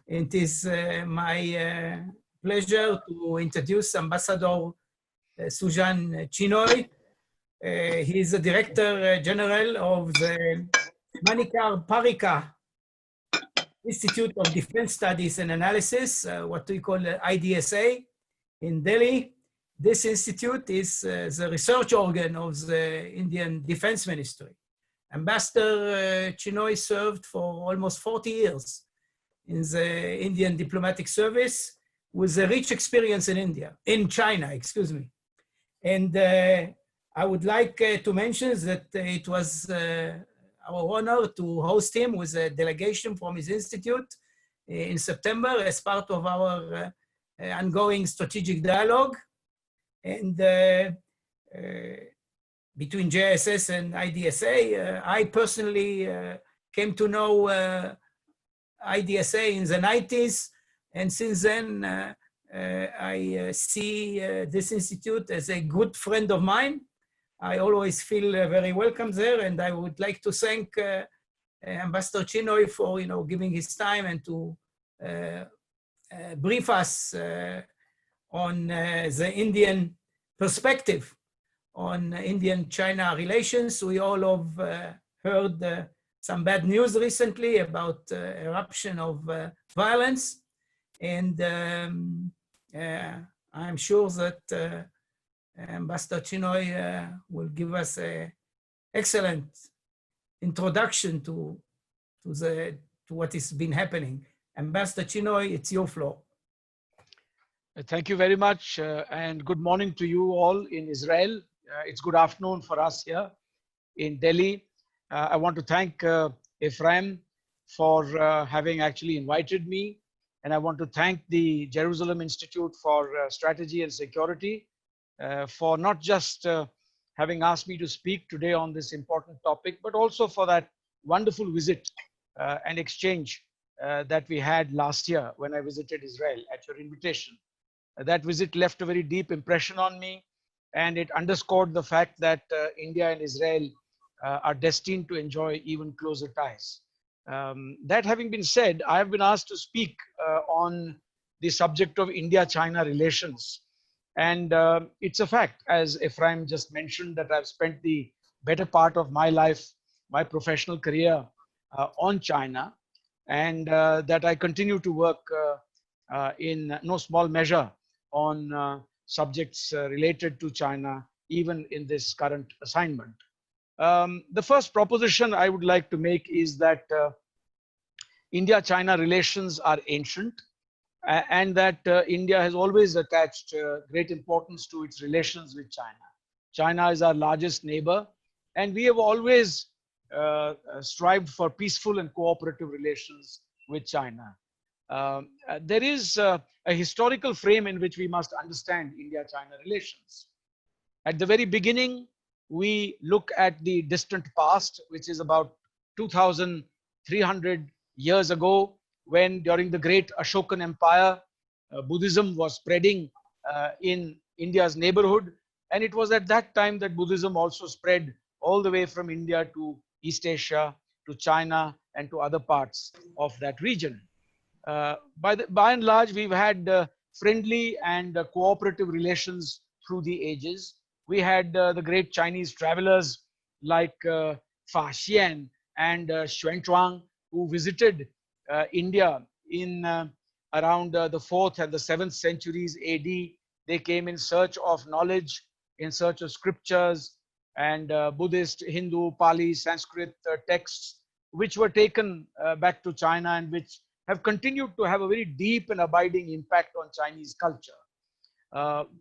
It is my pleasure to introduce Ambassador Suzanne Chinoy. He is the Director General of the Manohar Parrikar Institute of Defense Studies and Analysis, what we call IDSA in Delhi. This institute is the research organ of the Indian Defense Ministry. Ambassador Chinoy served for almost 40 years in the Indian diplomatic service with a rich experience in China, excuse me. And I would like to mention that it was our honor to host him with a delegation from his institute in September as part of our ongoing strategic dialogue. And between JSS and IDSA, I personally came to know IDSA in the 90s, and since then I see this institute as a good friend of mine. I always feel very welcome there, and I would like to thank Ambassador Chinoy for giving his time and to brief us on the Indian perspective on Indian-China relations. We all have heard some bad news recently about eruption of violence. And I'm sure that Ambassador Chinoy will give us an excellent introduction to what has been happening. Ambassador Chinoy, it's your floor. Thank you very much, and good morning to you all in Israel. It's good afternoon for us here in Delhi. I want to thank Ephraim for having actually invited me, and I want to thank the Jerusalem Institute for Strategy and Security for not just having asked me to speak today on this important topic, but also for that wonderful visit and exchange that we had last year when I visited Israel at your invitation. That visit left a very deep impression on me, and it underscored the fact that India and Israel are destined to enjoy even closer ties. That having been said, I have been asked to speak on the subject of India-China relations. And it's a fact, as Ephraim just mentioned, that I've spent the better part of my life, my professional career on China, and that I continue to work in no small measure on subjects related to China, even in this current assignment. The first proposition I would like to make is that India-China relations are ancient, and that India has always attached great importance to its relations with China. China is our largest neighbor, and we have always strived for peaceful and cooperative relations with China. There is a historical frame in which we must understand India-China relations. At the very beginning, we look at the distant past, which is about 2,300 years ago, when during the great Ashokan Empire, Buddhism was spreading in India's neighborhood. And it was at that time that Buddhism also spread all the way from India to East Asia, to China, and to other parts of that region. By and large, we've had friendly and cooperative relations through the ages. We had the great Chinese travelers like Fa Xian and Xuanzhuang, who visited India in around the 4th and the 7th centuries AD. They came in search of knowledge, in search of scriptures and Buddhist, Hindu, Pali, Sanskrit texts, which were taken back to China and which have continued to have a very deep and abiding impact on Chinese culture.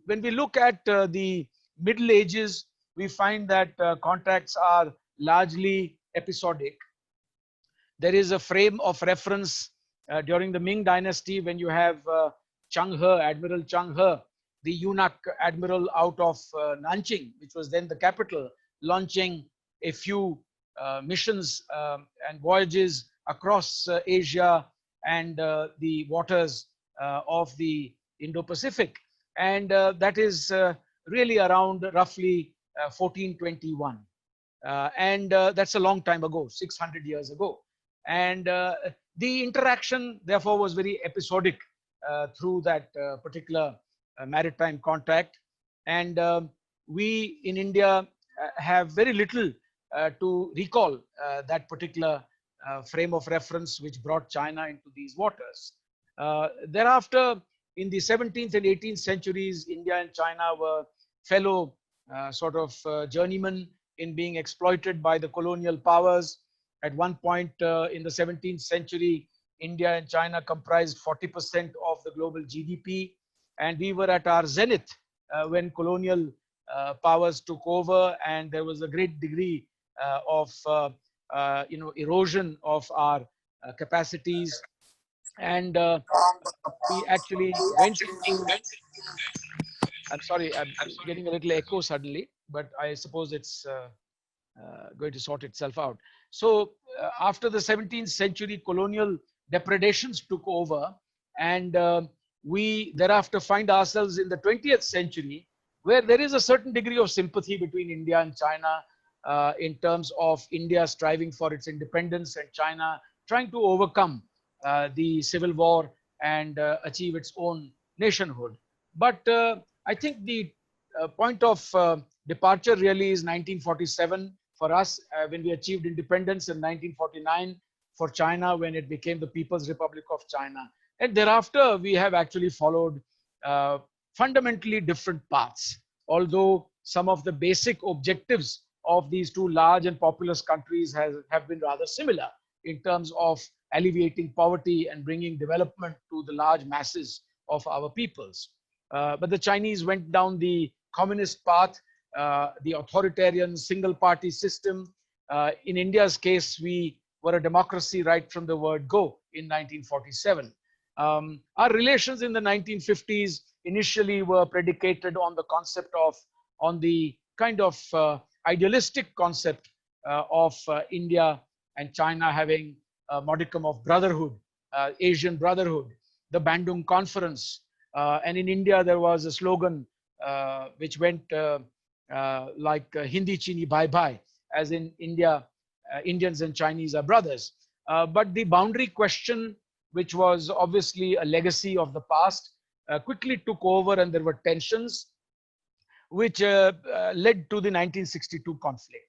When we look at the Middle Ages, we find that contacts are largely episodic. There is a frame of reference during the Ming Dynasty when you have Chang He, Admiral Chang He, the eunuch admiral out of Nanjing, which was then the capital, launching a few missions and voyages across Asia and the waters of the Indo-Pacific. And that is really around roughly 1421. And that's a long time ago, 600 years ago. And The interaction, therefore, was very episodic through that particular maritime contact. And we in India have very little to recall that particular frame of reference which brought China into these waters. Thereafter, in the 17th and 18th centuries, India and China were fellow journeymen in being exploited by the colonial powers. At one point in the 17th century, India and China comprised 40% of the global GDP, and we were at our zenith when colonial powers took over, and there was a great degree of erosion of our capacities, and we actually went into. I'm sorry, I'm getting a little echo suddenly, but I suppose it's going to sort itself out. So after the 17th century, colonial depredations took over, and we thereafter find ourselves in the 20th century, where there is a certain degree of sympathy between India and China in terms of India striving for its independence and China trying to overcome the civil war and achieve its own nationhood. But I think the point of departure really is 1947 for us when we achieved independence, in 1949 for China when it became the People's Republic of China. And thereafter, we have actually followed fundamentally different paths, although some of the basic objectives of these two large and populous countries have been rather similar in terms of alleviating poverty and bringing development to the large masses of our peoples. But the Chinese went down the communist path, the authoritarian single party system. In India's case, we were a democracy right from the word go in 1947. Our relations in the 1950s initially were predicated on the concept of, on the kind of idealistic concept of India and China having a modicum of brotherhood, Asian brotherhood, the Bandung Conference. And in India, there was a slogan which went like Hindi Chini bye bye, as in India, Indians and Chinese are brothers. But the boundary question, which was obviously a legacy of the past, quickly took over, and there were tensions which led to the 1962 conflict.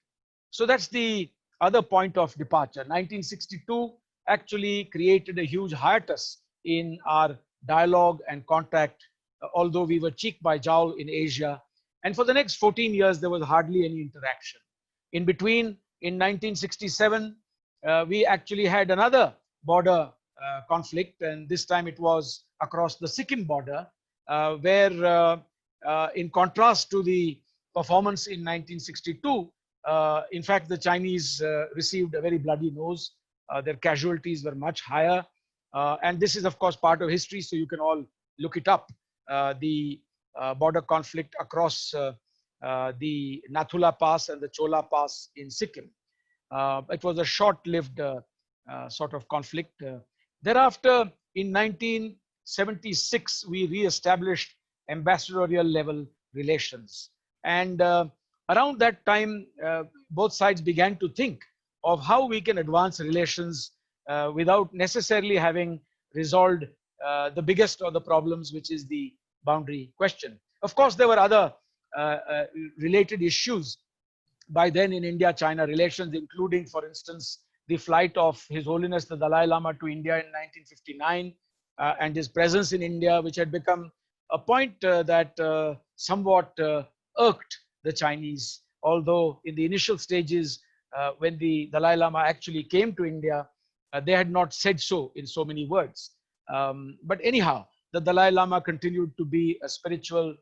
So that's the other point of departure. 1962 actually created a huge hiatus in our dialogue and contact, although we were cheek by jowl in Asia. And for the next 14 years, there was hardly any interaction. In between, in 1967, we actually had another border conflict, and this time it was across the Sikkim border, where in contrast to the performance in 1962, in fact, the Chinese received a very bloody nose. Their casualties were much higher. And this is, of course, part of history, so you can all look it up. The border conflict across the Nathula Pass and the Chola Pass in Sikkim. It was a short-lived sort of conflict. Thereafter, in 1976, we re-established ambassadorial level relations. And around that time, both sides began to think of how we can advance relations without necessarily having resolved the biggest of the problems, which is the boundary question. Of course, there were other related issues by then in India-China relations, including, for instance, the flight of His Holiness the Dalai Lama to India in 1959 and his presence in India, which had become a point that somewhat irked the Chinese, although in the initial stages, when the Dalai Lama actually came to India, they had not said so in so many words. But anyhow, the Dalai Lama continued to be a spiritual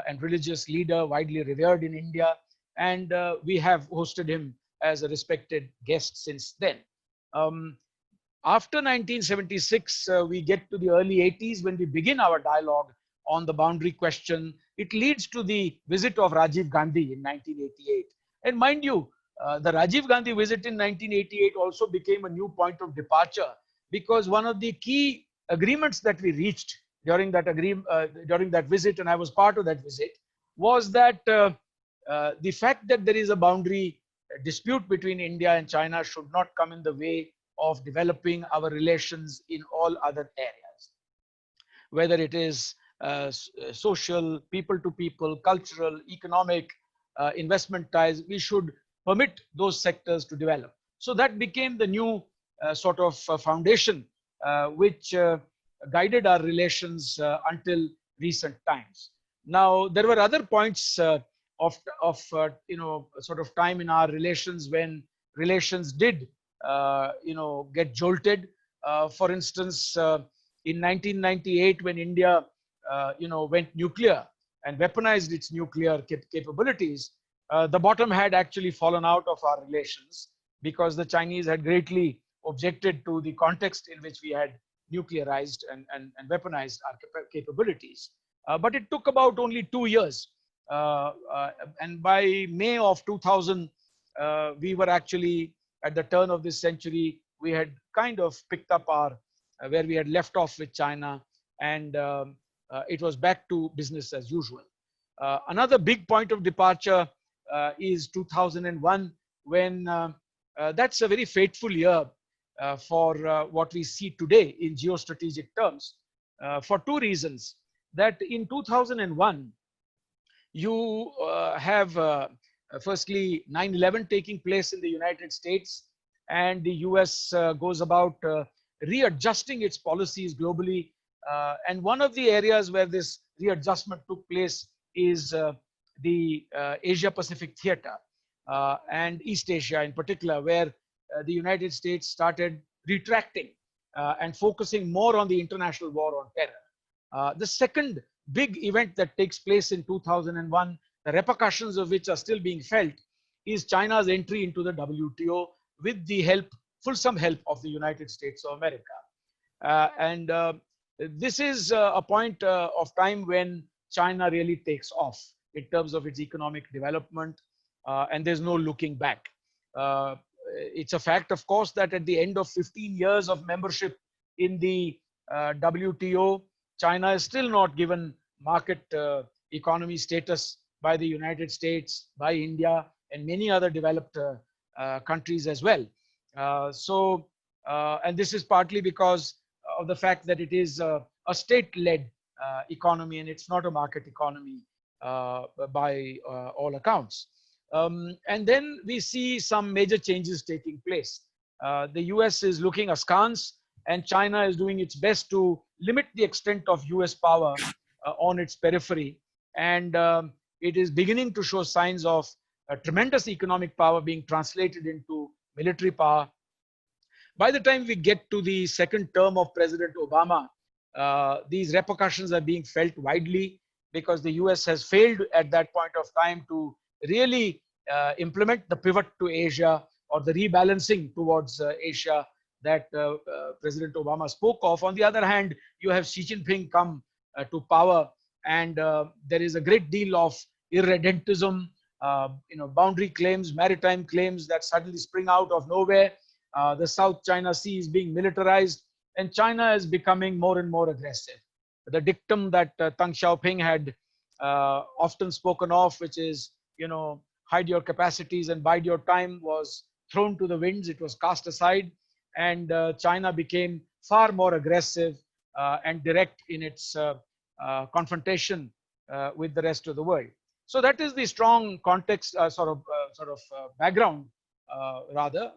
and religious leader widely revered in India, and we have hosted him as a respected guest since then. After 1976, we get to the early 80s when we begin our dialogue on the boundary question. It leads to the visit of Rajiv Gandhi in 1988. And mind you, the Rajiv Gandhi visit in 1988 also became a new point of departure, because one of the key agreements that we reached during that visit, and I was part of that visit, was that the fact that there is a boundary dispute between India and China should not come in the way of developing our relations in all other areas, whether it is social, people to people, cultural, economic, investment ties. We should permit those sectors to develop. So that became the new sort of foundation which guided our relations until recent times. Now, there were other points of sort of time in our relations when relations did get jolted. For instance, in 1998, when India went nuclear and weaponized its nuclear capabilities, the bottom had actually fallen out of our relations because the Chinese had greatly objected to the context in which we had nuclearized and weaponized our capabilities. But it took about only 2 years. And by May of 2000, we were actually at the turn of this century, we had kind of picked up our where we had left off with China, and it was back to business as usual. Another big point of departure is 2001, when that's a very fateful year for what we see today in geostrategic terms, for two reasons. That in 2001, you have firstly 9/11 taking place in the United States, and the US goes about readjusting its policies globally. And one of the areas where this readjustment took place is the Asia Pacific theater and East Asia in particular, where the United States started retracting and focusing more on the international war on terror. The second big event that takes place in 2001, the repercussions of which are still being felt, is China's entry into the WTO with the help, fulsome help of the United States of America. And this is a point of time when China really takes off in terms of its economic development, and there's no looking back. It's a fact, of course, that at the end of 15 years of membership in the WTO, China is still not given market economy status by the United States, by India, and many other developed countries as well. And this is partly because of the fact that it is a state-led economy, and it's not a market economy by all accounts. And then we see some major changes taking place. The US is looking askance, and China is doing its best to limit the extent of US power on its periphery. And it is beginning to show signs of tremendous economic power being translated into military power. By the time we get to the second term of President Obama, these repercussions are being felt widely, because the US has failed at that point of time to really implement the pivot to Asia, or the rebalancing towards Asia that President Obama spoke of. On the other hand, you have Xi Jinping come to power, and there is a great deal of irredentism, boundary claims, maritime claims that suddenly spring out of nowhere. The South China Sea is being militarized, and China is becoming more and more aggressive. The dictum that Deng Xiaoping had often spoken of, which is, hide your capacities and bide your time, was thrown to the winds. It was cast aside, and China became far more aggressive and direct in its confrontation with the rest of the world. So that is the strong context, background, rather,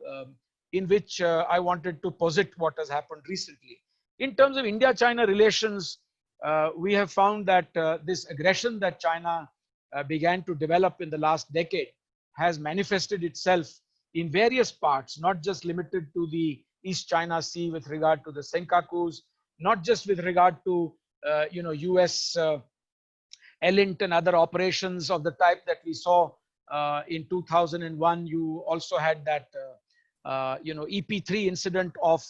in which I wanted to posit what has happened recently. In terms of India-China relations, we have found that this aggression that China began to develop in the last decade has manifested itself in various parts, not just limited to the East China Sea with regard to the Senkakus, not just with regard to US ELINT and other operations of the type that we saw in 2001. You also had that EP3 incident of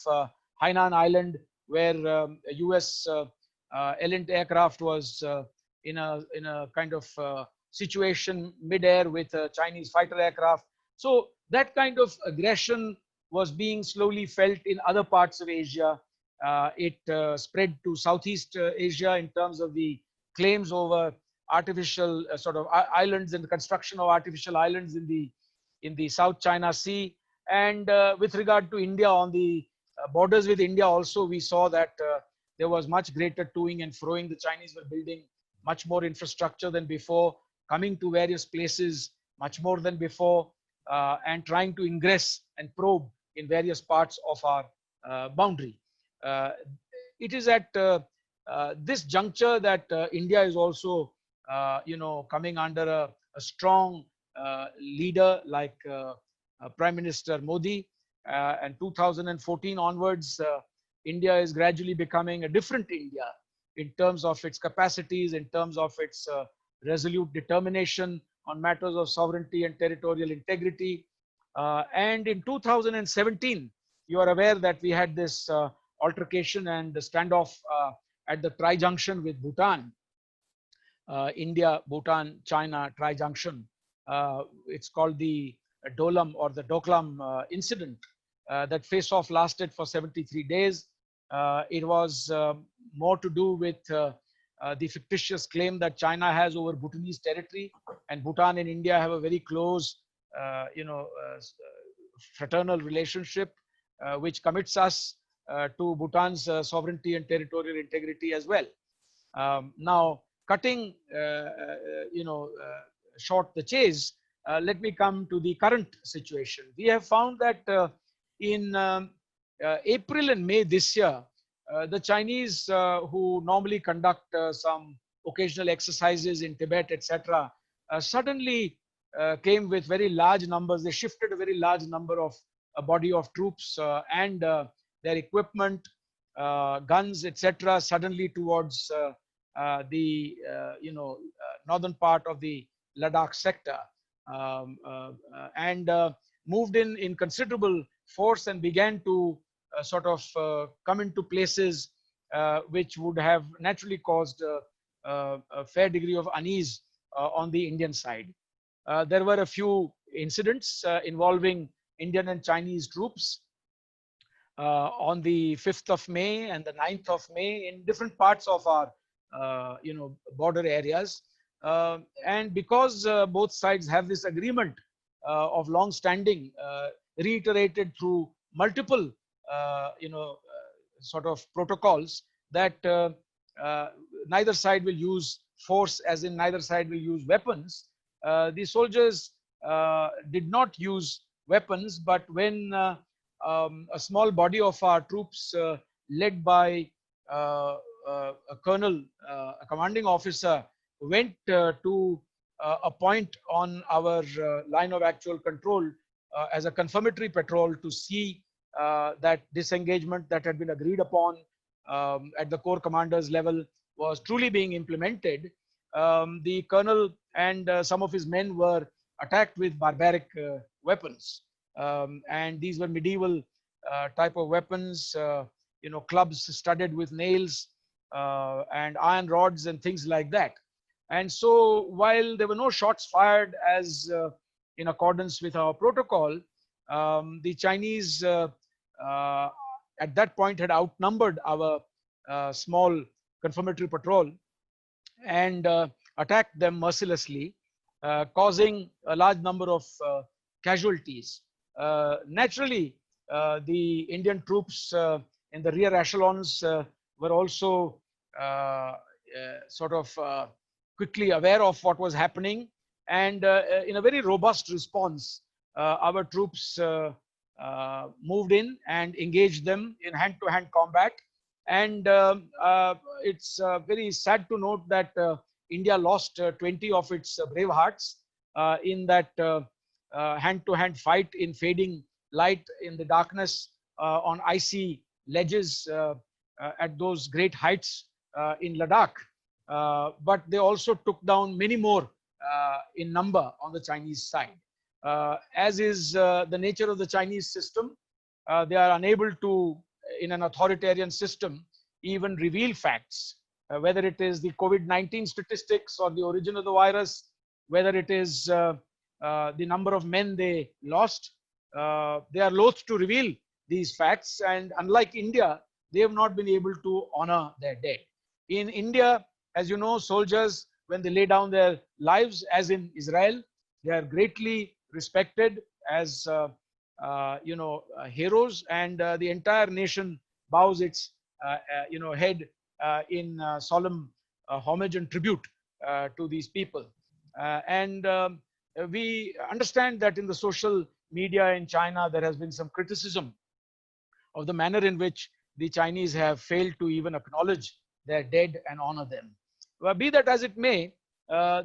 Hainan Island, where US ELINT aircraft was in a kind of situation mid-air with a Chinese fighter aircraft. So that kind of aggression was being slowly felt in other parts of Asia. It spread to Southeast Asia in terms of the claims over artificial islands and the construction of artificial islands in the South China Sea. And with regard to India, on the borders with India also, we saw that there was much greater toing and froing. The Chinese were building much more infrastructure than before, coming to various places much more than before, and trying to ingress and probe in various parts of our boundary. It is at this juncture that India is also, coming under a strong leader like Prime Minister Modi. And 2014 onwards, India is gradually becoming a different India in terms of its capacities, in terms of its resolute determination on matters of sovereignty and territorial integrity. And in 2017, you are aware that we had this altercation and the standoff at the Tri-Junction with Bhutan. India, Bhutan, China, Tri-Junction. It's called the Doklam Incident. That face-off lasted for 73 days. It was more to do with the fictitious claim that China has over Bhutanese territory, and Bhutan and India have a very close, fraternal relationship, which commits us to Bhutan's sovereignty and territorial integrity as well. Now, cutting, short the chase, let me come to the current situation. We have found that in April and May this year, the Chinese, who normally conduct some occasional exercises in Tibet, etc., suddenly came with very large numbers. They shifted a very large number of a body of troops and their equipment, guns, etc., suddenly towards the northern part of the Ladakh sector, and moved in considerable force and began to sort of come into places which would have naturally caused a fair degree of unease on the Indian side. There were a few incidents involving Indian and Chinese troops on the 5th of May and the 9th of May in different parts of our border areas. And because both sides have this agreement of long standing, reiterated through multiple sort of protocols, that neither side will use force, as in neither side will use weapons. The soldiers did not use weapons, but when a small body of our troops, led by a colonel, a commanding officer, went to a point on our line of actual control as a confirmatory patrol to see that disengagement that had been agreed upon at the corps commander's level was truly being implemented. The colonel and some of his men were attacked with barbaric weapons, and these were medieval type of weapons, clubs studded with nails and iron rods and things like that. And so, while there were no shots fired as in accordance with our protocol, the Chinese at that point had outnumbered our small confirmatory patrol and attacked them mercilessly, causing a large number of casualties. Naturally, the Indian troops in the rear echelons were also sort of quickly aware of what was happening, and in a very robust response, our troops moved in and engaged them in hand-to-hand combat. And it's very sad to note that India lost 20 of its brave hearts in that hand-to-hand fight in fading light in the darkness on icy ledges at those great heights in Ladakh. But they also took down many more in number on the Chinese side. As is the nature of the Chinese system, they are unable to, in an authoritarian system, even reveal facts, whether it is the COVID-19 statistics or the origin of the virus, whether it is the number of men they lost. They are loath to reveal these facts, and unlike India, they have not been able to honor their dead. In India, as you know, soldiers, when they lay down their lives, as in Israel, they are greatly respected as heroes, and the entire nation bows its head in solemn homage and tribute to these people. And we understand that in the social media in China, there has been some criticism of the manner in which the Chinese have failed to even acknowledge their dead and honor them. Well, be that as it may,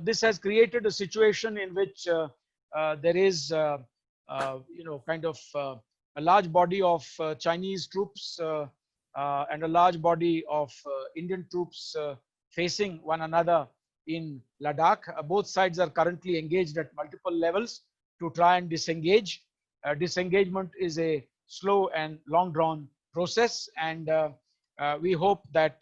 this has created a situation in which there is, kind of a large body of Chinese troops and a large body of Indian troops facing one another in Ladakh. Both sides are currently engaged at multiple levels to try and disengage. Disengagement is a slow and long drawn process, and we hope that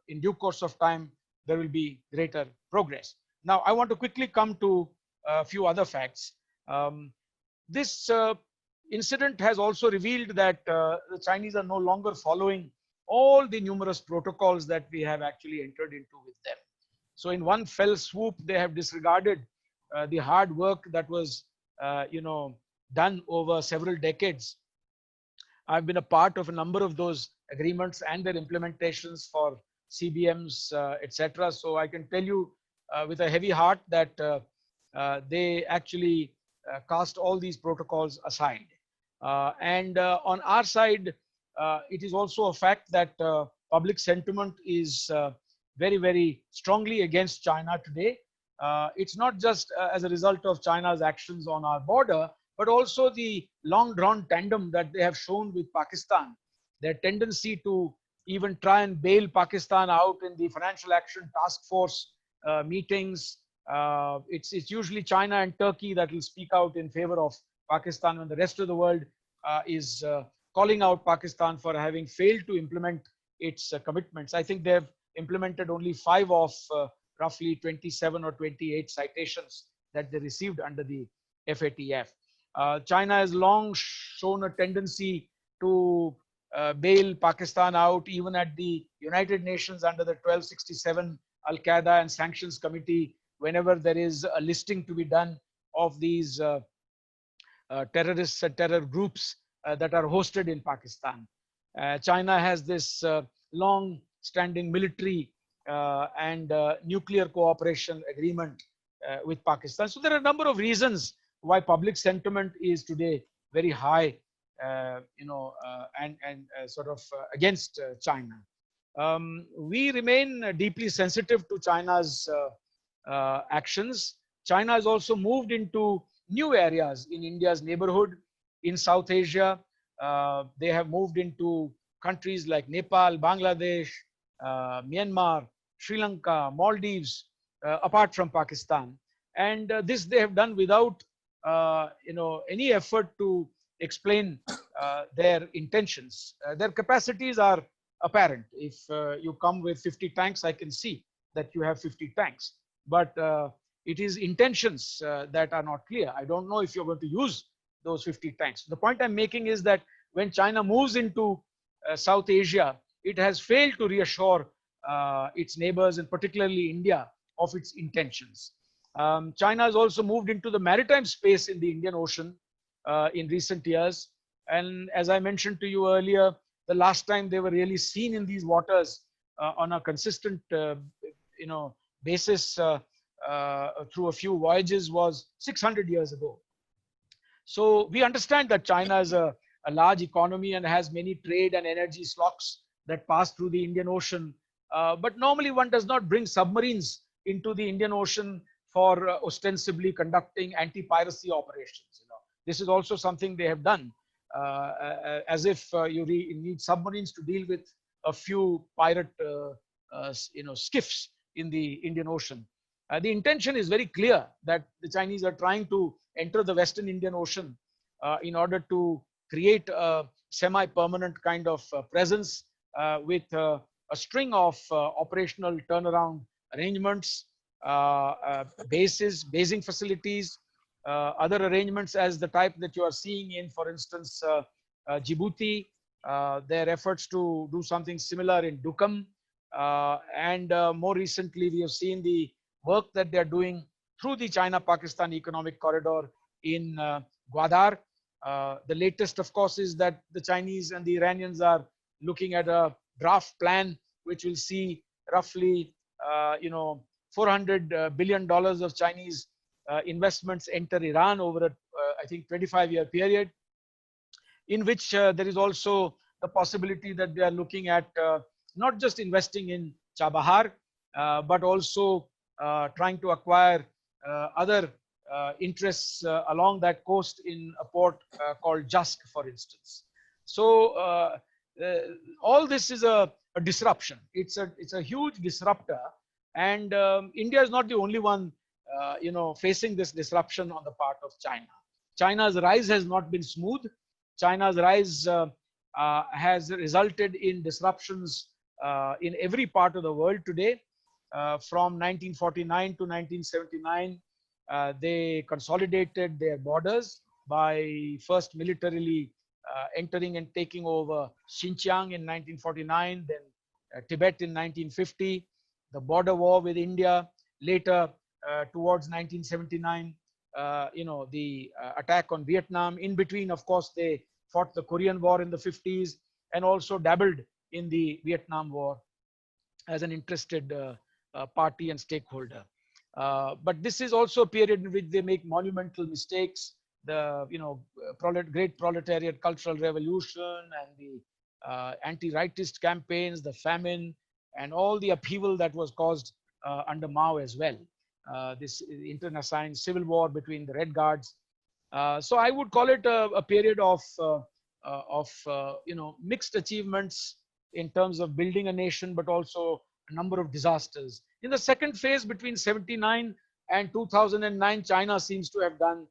in due course of time there will be greater progress. Now I want to quickly come to a few other facts. This incident has also revealed that the Chinese are no longer following all the numerous protocols that we have actually entered into with them. So in one fell swoop, they have disregarded the hard work that was done over several decades. I've been a part of a number of those agreements and their implementations for CBMs, etc. So I can tell you with a heavy heart that they actually cast all these protocols aside. And on our side, it is also a fact that public sentiment is very, very strongly against China today. It's not just as a result of China's actions on our border, but also the long drawn tandem that they have shown with Pakistan, their tendency to even try and bail Pakistan out in the Financial Action Task Force meetings. It's usually China and Turkey that will speak out in favor of Pakistan when the rest of the world is calling out Pakistan for having failed to implement its commitments. I think they've implemented only 5 of roughly 27 or 28 citations that they received under the FATF. China has long shown a tendency to bail Pakistan out, even at the United Nations under the 1267 Al-Qaeda and Sanctions Committee, whenever there is a listing to be done of these terrorists and terror groups that are hosted in Pakistan. China has this long-standing military and nuclear cooperation agreement with Pakistan. So there are a number of reasons why public sentiment is today very high, and sort of against China. We remain deeply sensitive to China's actions. China has also moved into new areas in India's neighborhood. In South Asia, they have moved into countries like Nepal, Bangladesh, Myanmar, Sri Lanka, Maldives, apart from Pakistan. And this they have done without any effort to explain their intentions. Their capacities are apparent. If you come with 50 tanks, I can see that you have 50 tanks. But it is intentions that are not clear. I don't know if you're going to use those 50 tanks. The point I'm making is that when China moves into South Asia, it has failed to reassure its neighbors, and particularly India, of its intentions. China has also moved into the maritime space in the Indian Ocean in recent years. And as I mentioned to you earlier, the last time they were really seen in these waters on a consistent basis through a few voyages was 600 years ago. So we understand that China is a large economy and has many trade and energy slocks that pass through the Indian Ocean. But normally one does not bring submarines into the Indian Ocean for ostensibly conducting anti-piracy operations. This is also something they have done, as if you need submarines to deal with a few pirate skiffs in the Indian Ocean. The intention is very clear that the Chinese are trying to enter the Western Indian Ocean in order to create a semi-permanent kind of presence with a string of operational turnaround arrangements, bases, basing facilities, other arrangements as the type that you are seeing in, for instance, Djibouti, their efforts to do something similar in Doklam, and more recently we have seen the work that they are doing through the China-Pakistan Economic Corridor in Gwadar. The latest, of course, is that the Chinese and the Iranians are looking at a draft plan which will see roughly, $400 billion of Chinese investments enter Iran over a, I think, 25-year period, in which there is also the possibility that they are looking at not just investing in Chabahar, but also trying to acquire other interests along that coast in a port called Jask, for instance. So all this is a disruption. It's a huge disruptor, and India is not the only one, facing this disruption on the part of China. China's rise has not been smooth. China's rise has resulted in disruptions in every part of the world today. From 1949 to 1979, they consolidated their borders by first militarily entering and taking over Xinjiang in 1949, then Tibet in 1950, the border war with India, later towards 1979, the attack on Vietnam. In between, of course, they fought the Korean War in the 50s and also dabbled in the Vietnam War as an interested party and stakeholder. But this is also a period in which they make monumental mistakes. The great proletariat cultural revolution and the anti-rightist campaigns, the famine, and all the upheaval that was caused under Mao as well. This internecine civil war between the Red Guards. So I would call it a period of mixed achievements in terms of building a nation, but also a number of disasters. In the second phase, between 79 and 2009, China seems to have done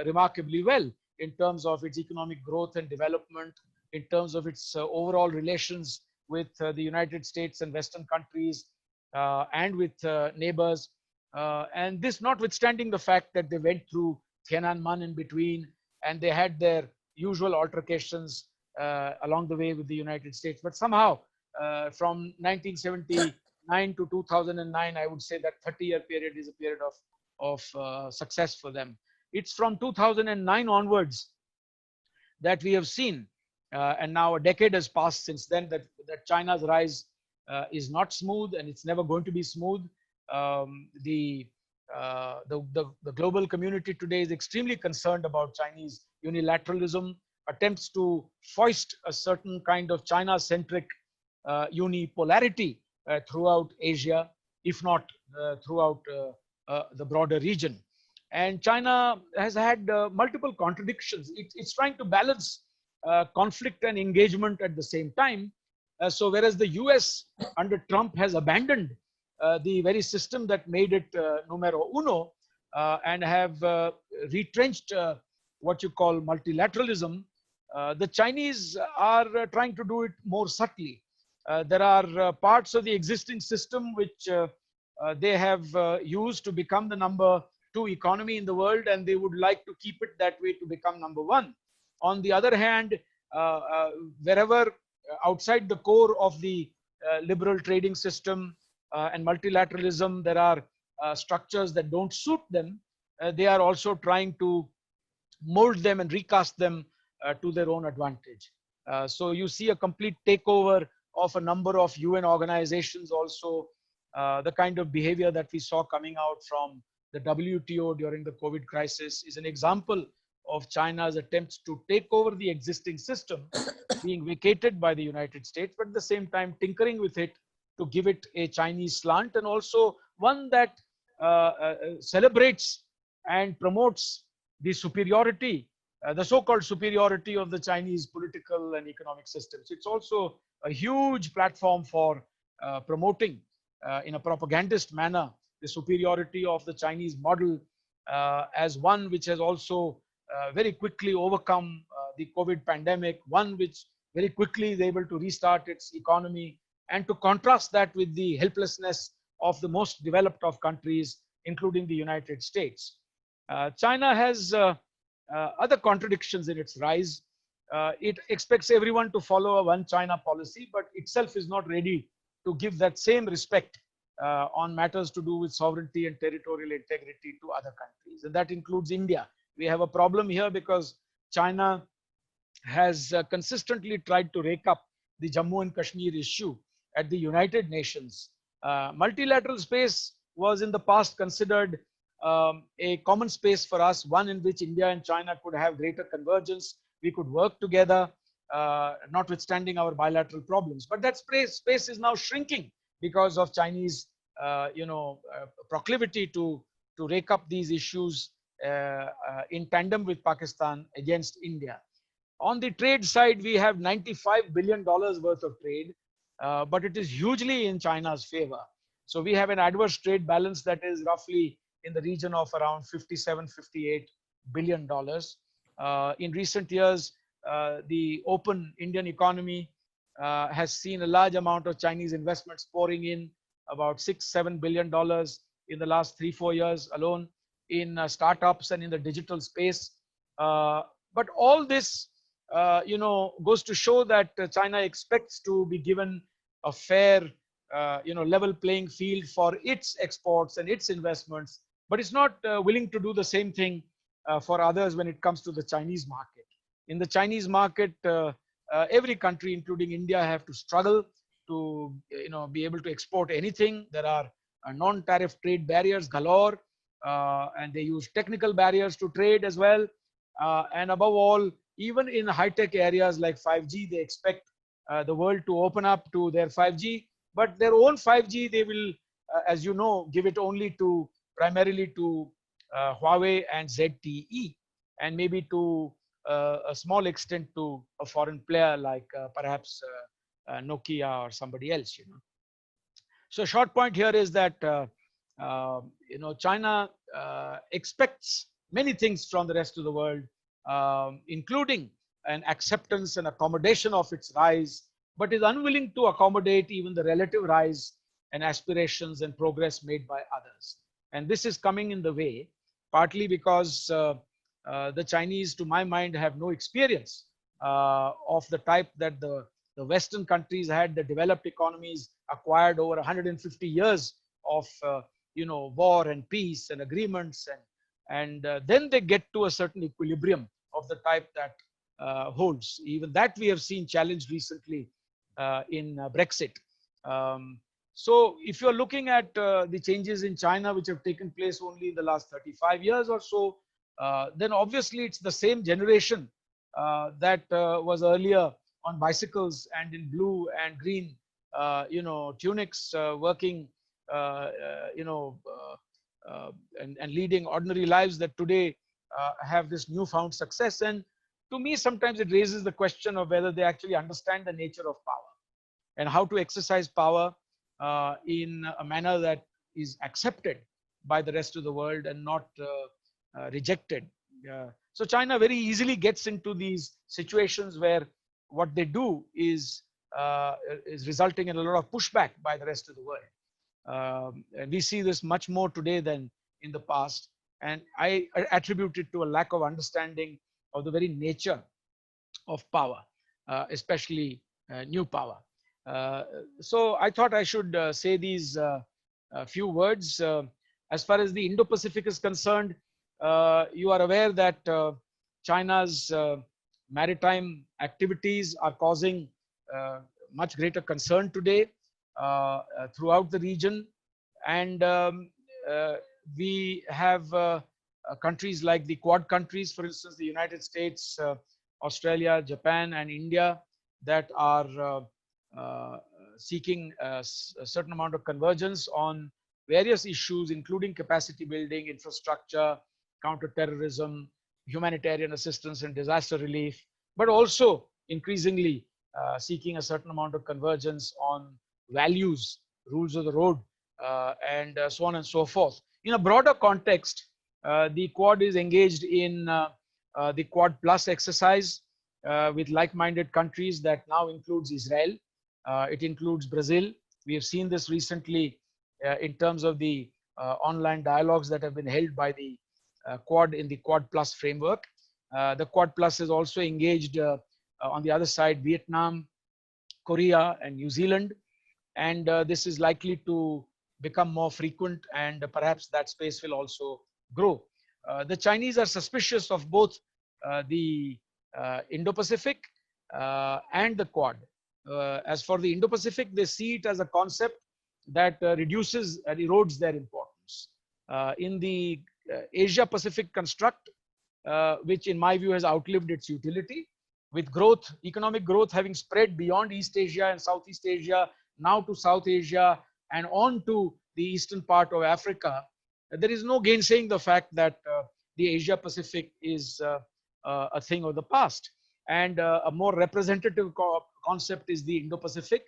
remarkably well in terms of its economic growth and development, in terms of its overall relations with the United States and Western countries and with neighbors. And this notwithstanding the fact that they went through Tiananmen in between, and they had their usual altercations along the way with the United States. But somehow, from 1979 to 2009, I would say that 30-year period is a period of success for them. It's from 2009 onwards that we have seen, and now a decade has passed since then, that China's rise is not smooth, and it's never going to be smooth. The global community today is extremely concerned about Chinese unilateralism, attempts to foist a certain kind of China-centric unipolarity throughout Asia, if not throughout the broader region. And China has had multiple contradictions. It's trying to balance conflict and engagement at the same time. So whereas the US under Trump has abandoned the very system that made it numero uno and have retrenched what you call multilateralism, the Chinese are trying to do it more subtly. There are parts of the existing system which they have used to become the number 2 economy in the world, and they would like to keep it that way to become number 1. On the other hand, wherever outside the core of the liberal trading system and multilateralism, there are structures that don't suit them, they are also trying to mold them and recast them to their own advantage. So you see a complete takeover of a number of UN organizations also. The kind of behavior that we saw coming out from the WTO during the COVID crisis is an example of China's attempts to take over the existing system being vacated by the United States, but at the same time tinkering with it to give it a Chinese slant, and also one that celebrates and promotes the superiority, the so-called superiority of the Chinese political and economic systems. It's also a huge platform for promoting in a propagandist manner the superiority of the Chinese model as one which has also very quickly overcome the COVID pandemic, one which very quickly is able to restart its economy, and to contrast that with the helplessness of the most developed of countries, including the United States. China has other contradictions in its rise. It expects everyone to follow a one China policy, but itself is not ready to give that same respect on matters to do with sovereignty and territorial integrity to other countries. And that includes India. We have a problem here because China has consistently tried to rake up the Jammu and Kashmir issue at the United Nations. Multilateral space was in the past considered a common space for us, one in which India and China could have greater convergence. We could work together, notwithstanding our bilateral problems. But that space is now shrinking because of Chinese, proclivity to rake up these issues in tandem with Pakistan against India. On the trade side, we have $95 billion worth of trade, but it is hugely in China's favor. So we have an adverse trade balance that is roughly in the region of around $57, $58 billion. In recent years, the open Indian economy has seen a large amount of Chinese investments pouring in, about $6-7 billion in the last 3-4 years alone in startups and in the digital space. But all this, goes to show that China expects to be given a fair, level playing field for its exports and its investments, but it's not willing to do the same thing for others when it comes to the Chinese market. In the Chinese market, every country, including India, have to struggle to, be able to export anything. There are non-tariff trade barriers galore, and they use technical barriers to trade as well. And above all, even in high-tech areas like 5G, they expect the world to open up to their 5G, but their own 5G, they will, as you know, give it only to primarily to Huawei and ZTE, and maybe to a small extent to a foreign player like perhaps Nokia or somebody else. So short point here is that China expects many things from the rest of the world, including an acceptance and accommodation of its rise, but is unwilling to accommodate even the relative rise and aspirations and progress made by others. And this is coming in the way, partly because the Chinese, to my mind, have no experience of the type that the Western countries had, the developed economies acquired over 150 years of war and peace and agreements, and then they get to a certain equilibrium of the type that holds. Even that we have seen challenged recently in Brexit. So if you're looking at the changes in China, which have taken place only in the last 35 years or so, then obviously it's the same generation that was earlier on bicycles and in blue and green, tunics, working, and leading ordinary lives that today have this newfound success. And to me, sometimes it raises the question of whether they actually understand the nature of power and how to exercise power in a manner that is accepted by the rest of the world and not rejected. So China very easily gets into these situations where what they do is resulting in a lot of pushback by the rest of the world. And we see this much more today than in the past. And I attribute it to a lack of understanding of the very nature of power, especially new power. So I thought I should say these few words. As far as the Indo-Pacific is concerned, you are aware that China's maritime activities are causing much greater concern today throughout the region. And we have countries like the Quad countries, for instance, the United States, Australia, Japan, and India, that are seeking a certain amount of convergence on various issues, including capacity building, infrastructure, counterterrorism, humanitarian assistance and disaster relief, but also increasingly seeking a certain amount of convergence on values, rules of the road, and so on and so forth. In a broader context, the Quad is engaged in the Quad Plus exercise with like-minded countries that now includes Israel. It includes Brazil. We have seen this recently in terms of the online dialogues that have been held by the Quad in the Quad Plus framework. The Quad Plus is also engaged on the other side, Vietnam, Korea, and New Zealand. And this is likely to become more frequent, and perhaps that space will also grow. The Chinese are suspicious of both the Indo-Pacific and the Quad. As for the Indo-Pacific, they see it as a concept that reduces and erodes their importance. In the Asia-Pacific construct, which in my view has outlived its utility, with growth, economic growth having spread beyond East Asia and Southeast Asia, now to South Asia and on to the eastern part of Africa, there is no gainsaying the fact that the Asia-Pacific is a thing of the past. And a more representative concept is the Indo-Pacific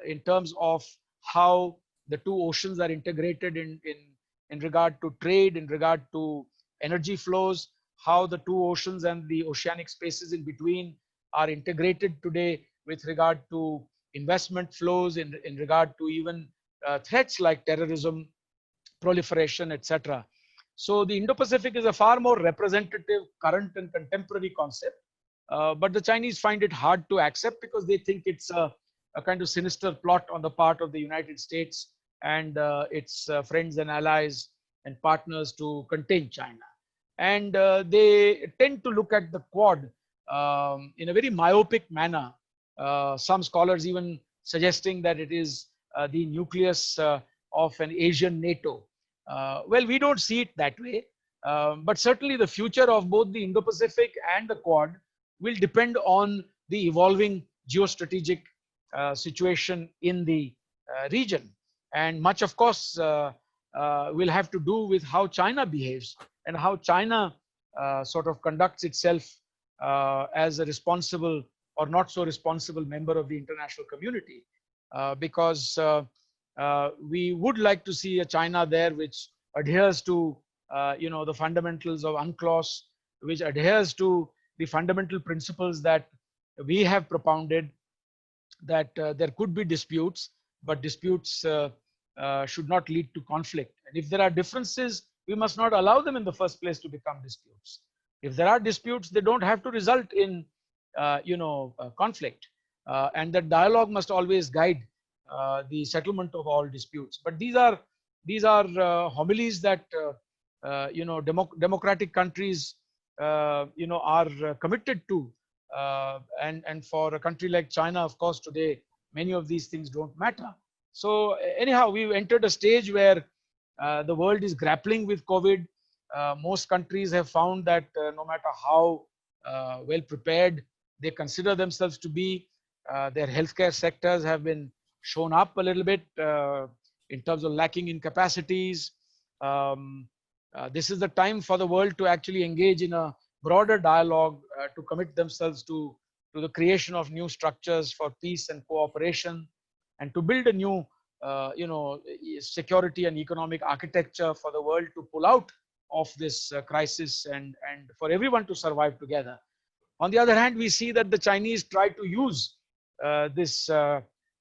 in terms of how the two oceans are integrated in regard to trade, in regard to energy flows, how the two oceans and the oceanic spaces in between are integrated today with regard to investment flows, in regard to even threats like terrorism, proliferation, etc. So the Indo-Pacific is a far more representative, current and contemporary concept. But the Chinese find it hard to accept because they think it's a kind of sinister plot on the part of the United States and its friends and allies and partners to contain China. And they tend to look at the Quad in a very myopic manner. Some scholars even suggesting that it is the nucleus of an Asian NATO. Well, we don't see it that way, but certainly the future of both the Indo-Pacific and the Quad will depend on the evolving geostrategic situation in the region. And much, of course, will have to do with how China behaves and how China sort of conducts itself as a responsible or not so responsible member of the international community. Because we would like to see a China there which adheres to the fundamentals of UNCLOS, which adheres to the fundamental principles that we have propounded, that there could be disputes, but disputes should not lead to conflict. And if there are differences, we must not allow them in the first place to become disputes. If there are disputes, they don't have to result in conflict. And that dialogue must always guide the settlement of all disputes. But these are homilies that democratic countries are committed to. And for a country like China, of course, today many of these things don't matter. So anyhow, we've entered a stage where the world is grappling with COVID. Most countries have found that no matter how well prepared they consider themselves to be, their healthcare sectors have been shown up a little bit in terms of lacking in capacities. This is the time for the world to actually engage in a broader dialogue, to commit themselves to the creation of new structures for peace and cooperation, and to build a new security and economic architecture for the world to pull out of this crisis and for everyone to survive together. On the other hand, we see that the Chinese try to use this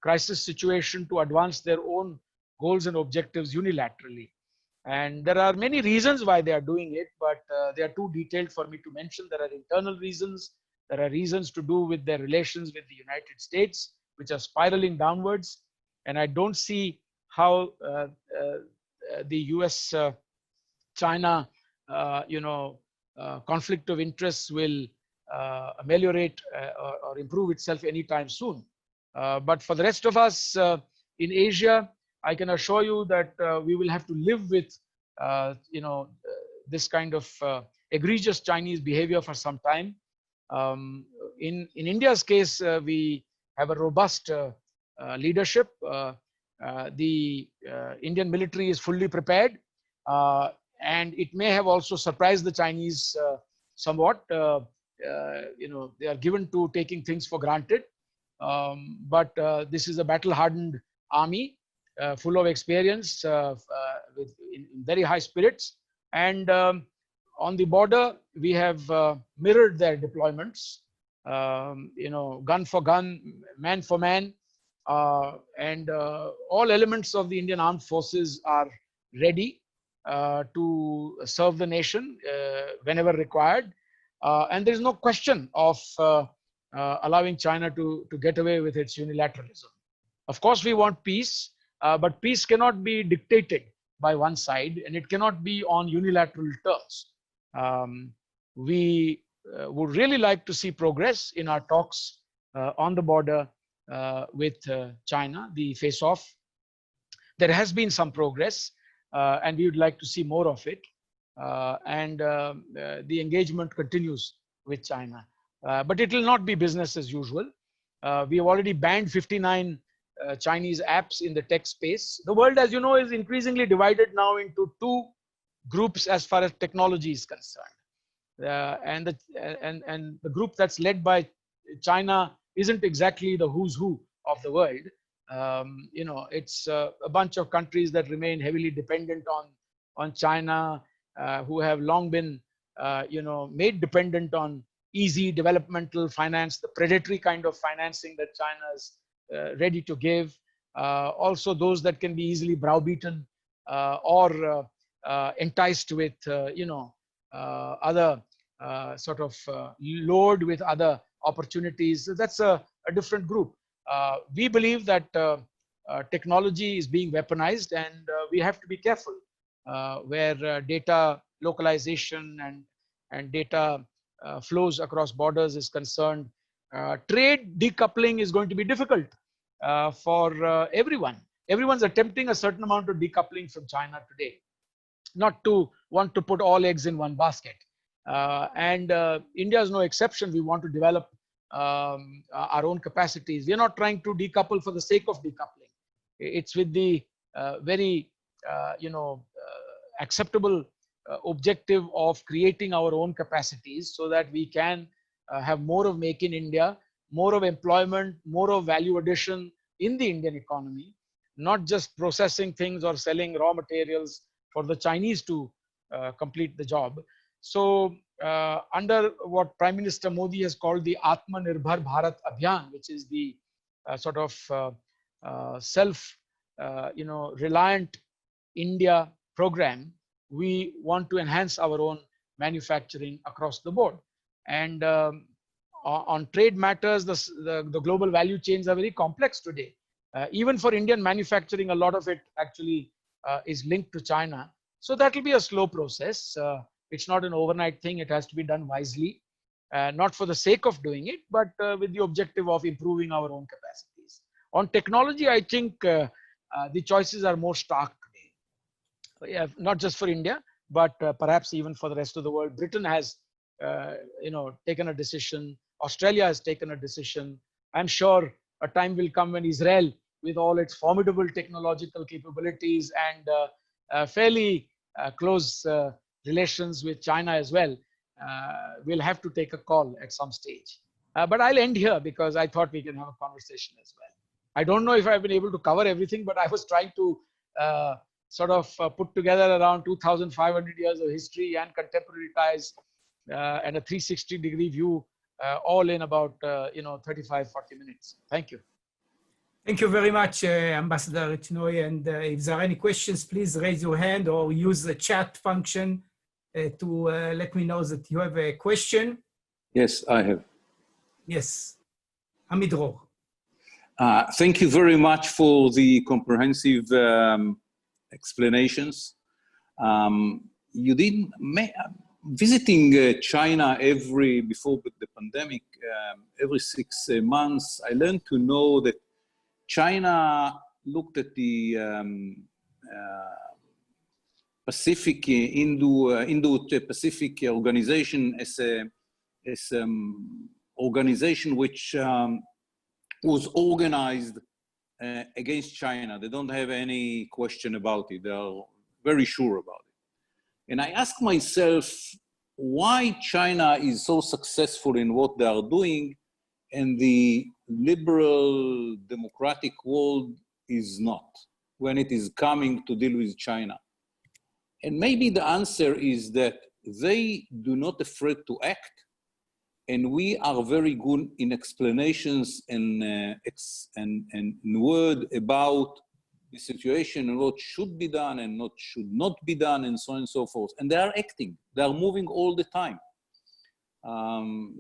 crisis situation to advance their own goals and objectives unilaterally. And there are many reasons why they are doing it, but they are too detailed for me to mention. There are internal reasons. There are reasons to do with their relations with the United States, which are spiraling downwards. And I don't see how the US-China, conflict of interests will ameliorate or improve itself anytime soon. But for the rest of us in Asia, I can assure you that we will have to live with, this kind of egregious Chinese behavior for some time. In India's case, we have a robust leadership. The Indian military is fully prepared, and it may have also surprised the Chinese somewhat. They are given to taking things for granted. But this is a battle-hardened army, full of experience, with in very high spirits. And on the border, we have mirrored their deployments, gun for gun, man for man, and all elements of the Indian armed forces are ready to serve the nation whenever required. And there is no question of allowing China to get away with its unilateralism. Of course, we want peace, but peace cannot be dictated by one side, and it cannot be on unilateral terms. We would really like to see progress in our talks on the border with China, the face-off. There has been some progress, and we would like to see more of it. The engagement continues with China. But it will not be business as usual. We have already banned 59 Chinese apps in the tech space. The world, as you know, is increasingly divided now into two groups as far as technology is concerned. And the group that's led by China isn't exactly the who's who of the world. You know, it's a bunch of countries that remain heavily dependent on China, who have long been, you know, made dependent on easy developmental finance, the predatory kind of financing that China is ready to give. Also those that can be easily browbeaten or enticed with, you know, other sort of lured with other opportunities. So that's a different group. We believe that technology is being weaponized, and we have to be careful where data localization and data flows across borders is concerned. Trade decoupling is going to be difficult for everyone. Everyone's attempting a certain amount of decoupling from China today, not to want to put all eggs in one basket. India is no exception. We want to develop our own capacities. We are not trying to decouple for the sake of decoupling. It's with the very, you know, acceptable objective of creating our own capacities so that we can have more of make in India, more of employment, more of value addition in the Indian economy, not just processing things or selling raw materials for the Chinese to complete the job. So under what Prime Minister Modi has called the Atmanirbhar Bharat Abhiyan, which is the sort of self, you know, reliant India program, we want to enhance our own manufacturing across the board. And on trade matters, the global value chains are very complex today. Even for Indian manufacturing, a lot of it actually is linked to China. So that will be a slow process. It's not an overnight thing. It has to be done wisely, not for the sake of doing it, but with the objective of improving our own capacities. On technology, I think the choices are more stark today. Yeah, not just for India, but perhaps even for the rest of the world. Britain has, you know, taken a decision. Australia has taken a decision. I'm sure a time will come when Israel, with all its formidable technological capabilities and fairly close relations with China as well, will have to take a call at some stage. But I'll end here because I thought we can have a conversation as well. I don't know if I've been able to cover everything, but I was trying to sort of put together around 2,500 years of history and contemporary ties and a 360-degree view, all in about, you know, 35, 40 minutes. Thank you. Thank you very much, Ambassador Chinoy. And if there are any questions, please raise your hand or use the chat function to let me know that you have a question. Yes, I have. Yes, Amidro. Thank you very much for the comprehensive explanations. You didn't visiting China before the pandemic, every 6 months. I learned to know that China looked at the Pacific Indo-Pacific organization as an organization which was organized against China. They don't have any question about it. They are very sure about it. And I ask myself why China is so successful in what they are doing and the liberal democratic world is not, when it is coming to deal with China. And maybe the answer is that they do not afraid to act, and we are very good in explanations and word about the situation and what should be done and what should not be done and so on and so forth. And they are acting, they are moving all the time.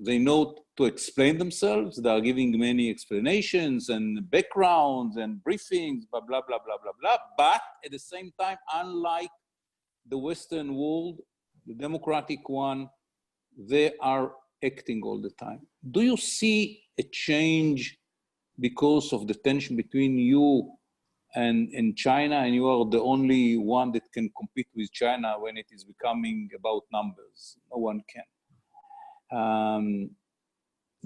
They know to explain themselves. They are giving many explanations and backgrounds and briefings, blah, blah, blah, blah, blah, blah. But at the same time, unlike the Western world, the democratic one, they are acting all the time. Do you see a change because of the tension between you and China, and you are the only one that can compete with China when it is becoming about numbers? No one can.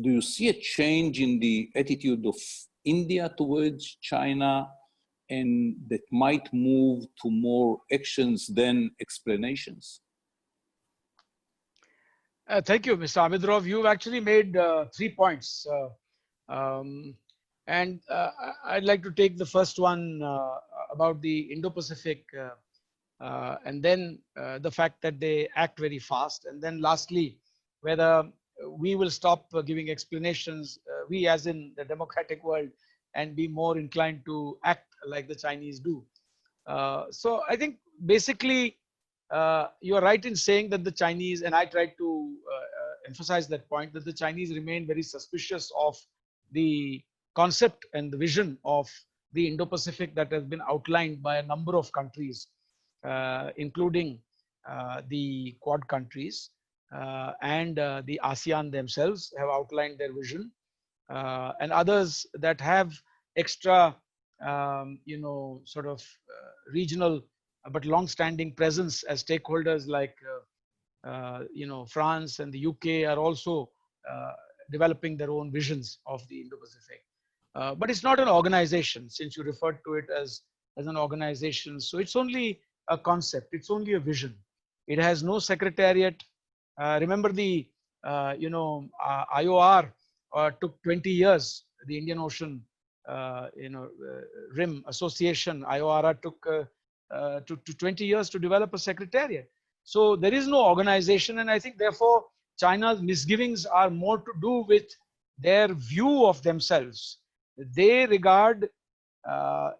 Do you see a change in the attitude of India towards China, and that might move to more actions than explanations? Thank you, Mr. Amidrov. You've actually made 3 points. I'd like to take the first one about the Indo-Pacific, and then the fact that they act very fast. And then lastly, whether we will stop giving explanations, we as in the democratic world, and be more inclined to act like the Chinese do. So I think basically, you are right in saying that the Chinese, and I tried to emphasize that point, that the Chinese remain very suspicious of the concept and the vision of the Indo-Pacific that has been outlined by a number of countries, including the Quad countries and the ASEAN themselves have outlined their vision, and others that have extra, sort of regional but long-standing presence as stakeholders like France and the UK are also developing their own visions of the Indo-Pacific. But it's not an organization, since you referred to it as an organization. So it's only a concept, it's only a vision. It has no secretariat. Remember the IOR took 20 years, the Indian Ocean Rim Association, IOR took 20 years to develop a secretariat. So there is no organization, and I think therefore China's misgivings are more to do with their view of themselves. They regard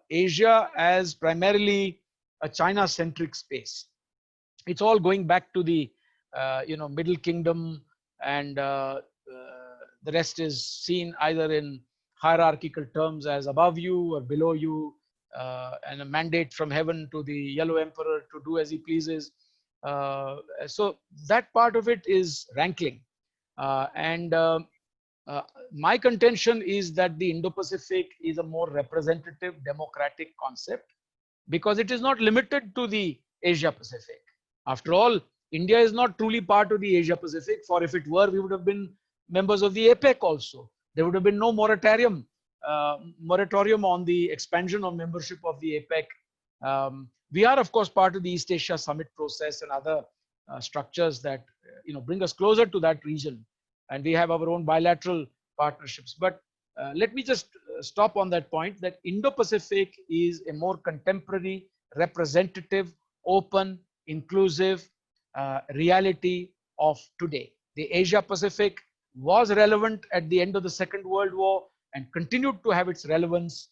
Asia as primarily a China-centric space. It's all going back to the Middle Kingdom, and the rest is seen either in hierarchical terms as above you or below you, and a mandate from heaven to the Yellow Emperor to do as he pleases. So that part of it is rankling. My contention is that the Indo-Pacific is a more representative democratic concept, because it is not limited to the Asia-Pacific. After all, India is not truly part of the Asia-Pacific, for if it were, we would have been members of the APEC also. There would have been no moratorium on the expansion of membership of the APEC. We are, of course, part of the East Asia Summit process and other structures that bring us closer to that region, and we have our own bilateral partnerships. But let me just stop on that point, that Indo-Pacific is a more contemporary, representative, open, inclusive reality of today. The Asia-Pacific was relevant at the end of the Second World War and continued to have its relevance,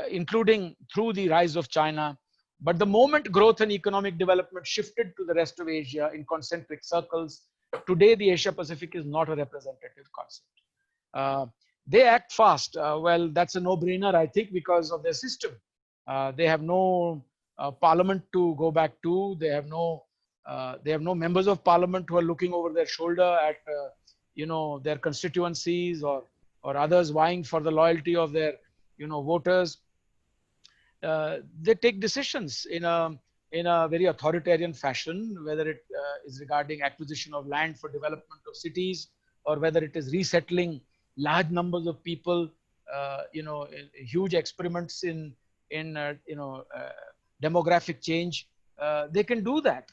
including through the rise of China. But the moment growth and economic development shifted to the rest of Asia in concentric circles, today the Asia-Pacific is not a representative concept. They act fast. Well, that's a no-brainer, I think, because of their system. They have no parliament to go back to. They have no members of parliament who are looking over their shoulder at their constituencies or others vying for the loyalty of their voters. They take decisions in a very authoritarian fashion, whether it is regarding acquisition of land for development of cities, or whether it is resettling large numbers of people, huge experiments in demographic change. They can do that.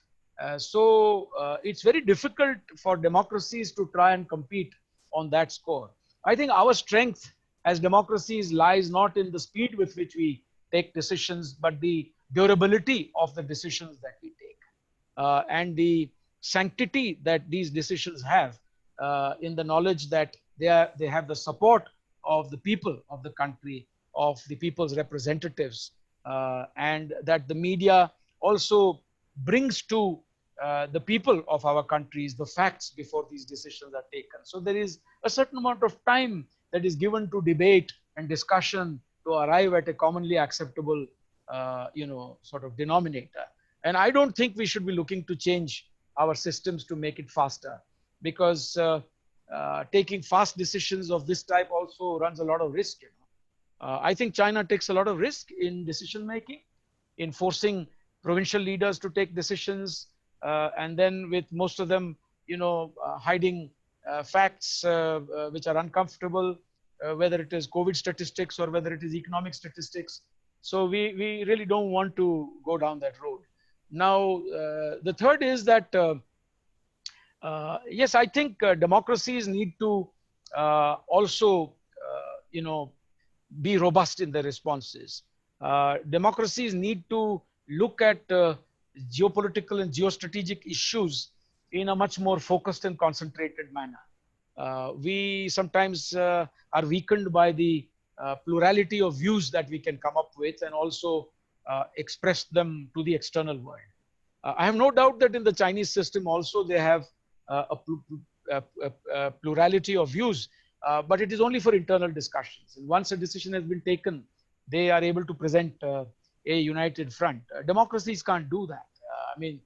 So it's very difficult for democracies to try and compete on that score. I think our strength as democracies lies not in the speed with which we take decisions, but the durability of the decisions that we take, and the sanctity that these decisions have, in the knowledge that they have the support of the people of the country, of the people's representatives, and that the media also brings to the people of our countries the facts before these decisions are taken. So there is a certain amount of time that is given to debate and discussion to arrive at a commonly acceptable sort of denominator. And I don't think we should be looking to change our systems to make it faster. because taking fast decisions of this type also runs a lot of risk. I think China takes a lot of risk in decision making, in forcing provincial leaders to take decisions, and then with most of them, hiding facts which are uncomfortable, whether it is COVID statistics or whether it is economic statistics. So we really don't want to go down that road. Now, the third is that, yes, I think democracies need to also, be robust in their responses. Democracies need to look at geopolitical and geostrategic issues in a much more focused and concentrated manner. We sometimes are weakened by the plurality of views that we can come up with and also express them to the external world. I have no doubt that in the Chinese system also they have a plurality of views, but it is only for internal discussions. And once a decision has been taken, they are able to present a united front. Democracies can't do that. I mean,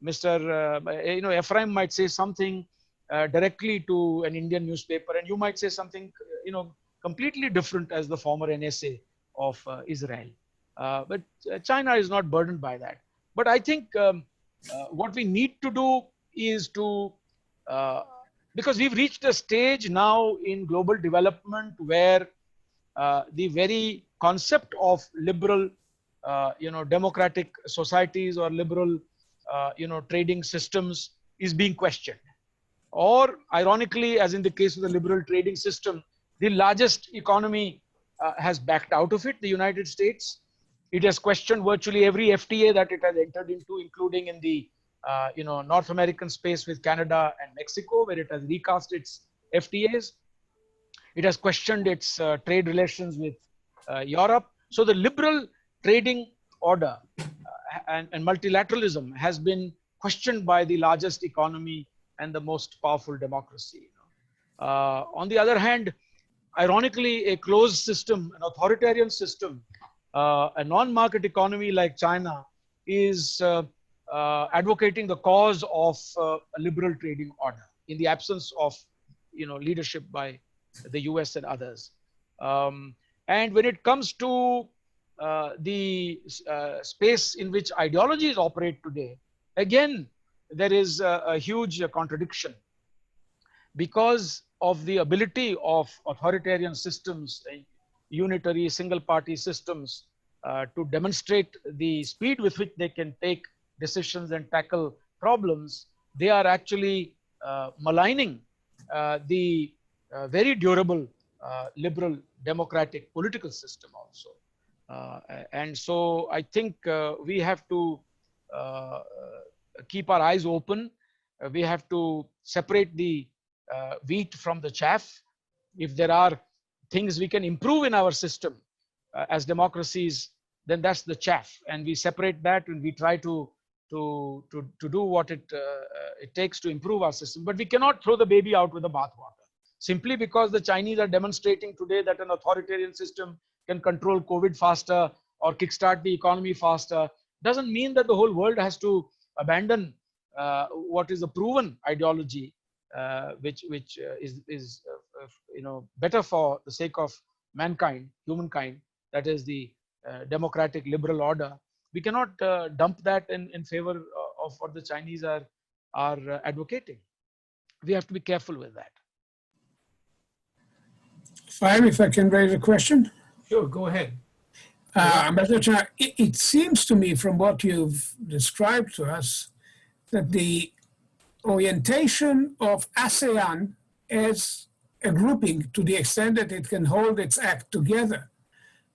Ephraim might say something directly to an Indian newspaper, and you might say something, completely different as the former NSA of Israel. But China is not burdened by that. But I think what we need to do is to, because we've reached a stage now in global development where the very concept of liberal, democratic societies or liberal, trading systems is being questioned. Or ironically, as in the case of the liberal trading system, the largest economy has backed out of it, the United States. It has questioned virtually every FTA that it has entered into, including in the North American space with Canada and Mexico, where it has recast its FTAs. It has questioned its trade relations with Europe. So the liberal trading order and multilateralism has been questioned by the largest economy and the most powerful democracy. On the other hand, ironically, a closed system, an authoritarian system, a non-market economy like China is advocating the cause of a liberal trading order in the absence of leadership by the US and others. And when it comes to the space in which ideologies operate today, again, there is a huge contradiction because of the ability of authoritarian systems, unitary single party systems, to demonstrate the speed with which they can take decisions and tackle problems. They are actually maligning the very durable liberal democratic political system also. And so I think we have to keep our eyes open. We have to separate the wheat from the chaff. If there are things we can improve in our system as democracies, then that's the chaff, and we separate that and we try to do what it takes to improve our system. But we cannot throw the baby out with the bathwater. Simply because the Chinese are demonstrating today that an authoritarian system can control COVID faster or kickstart the economy faster, doesn't mean that the whole world has to abandon what is a proven ideology, which is better for the sake of mankind, humankind. That is the democratic liberal order. We cannot dump that in favor of what the Chinese are advocating. We have to be careful with that. Fine, if I can raise a question. Sure, go ahead. Ambassador Chinoy, it seems to me from what you've described to us that the orientation of ASEAN as a grouping, to the extent that it can hold its act together,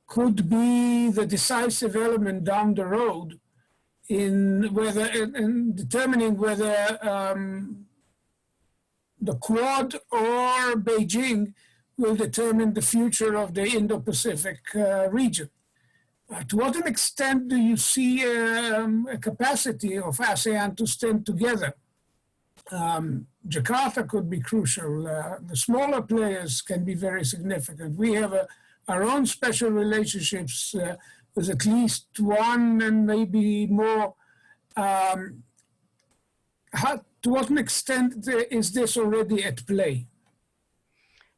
could be the decisive element down the road in determining whether the Quad or Beijing will determine the future of the Indo-Pacific region. To what extent do you see a capacity of ASEAN to stand together? Jakarta could be crucial. The smaller players can be very significant. We have our own special relationships with at least one and maybe more. to what extent is this already at play?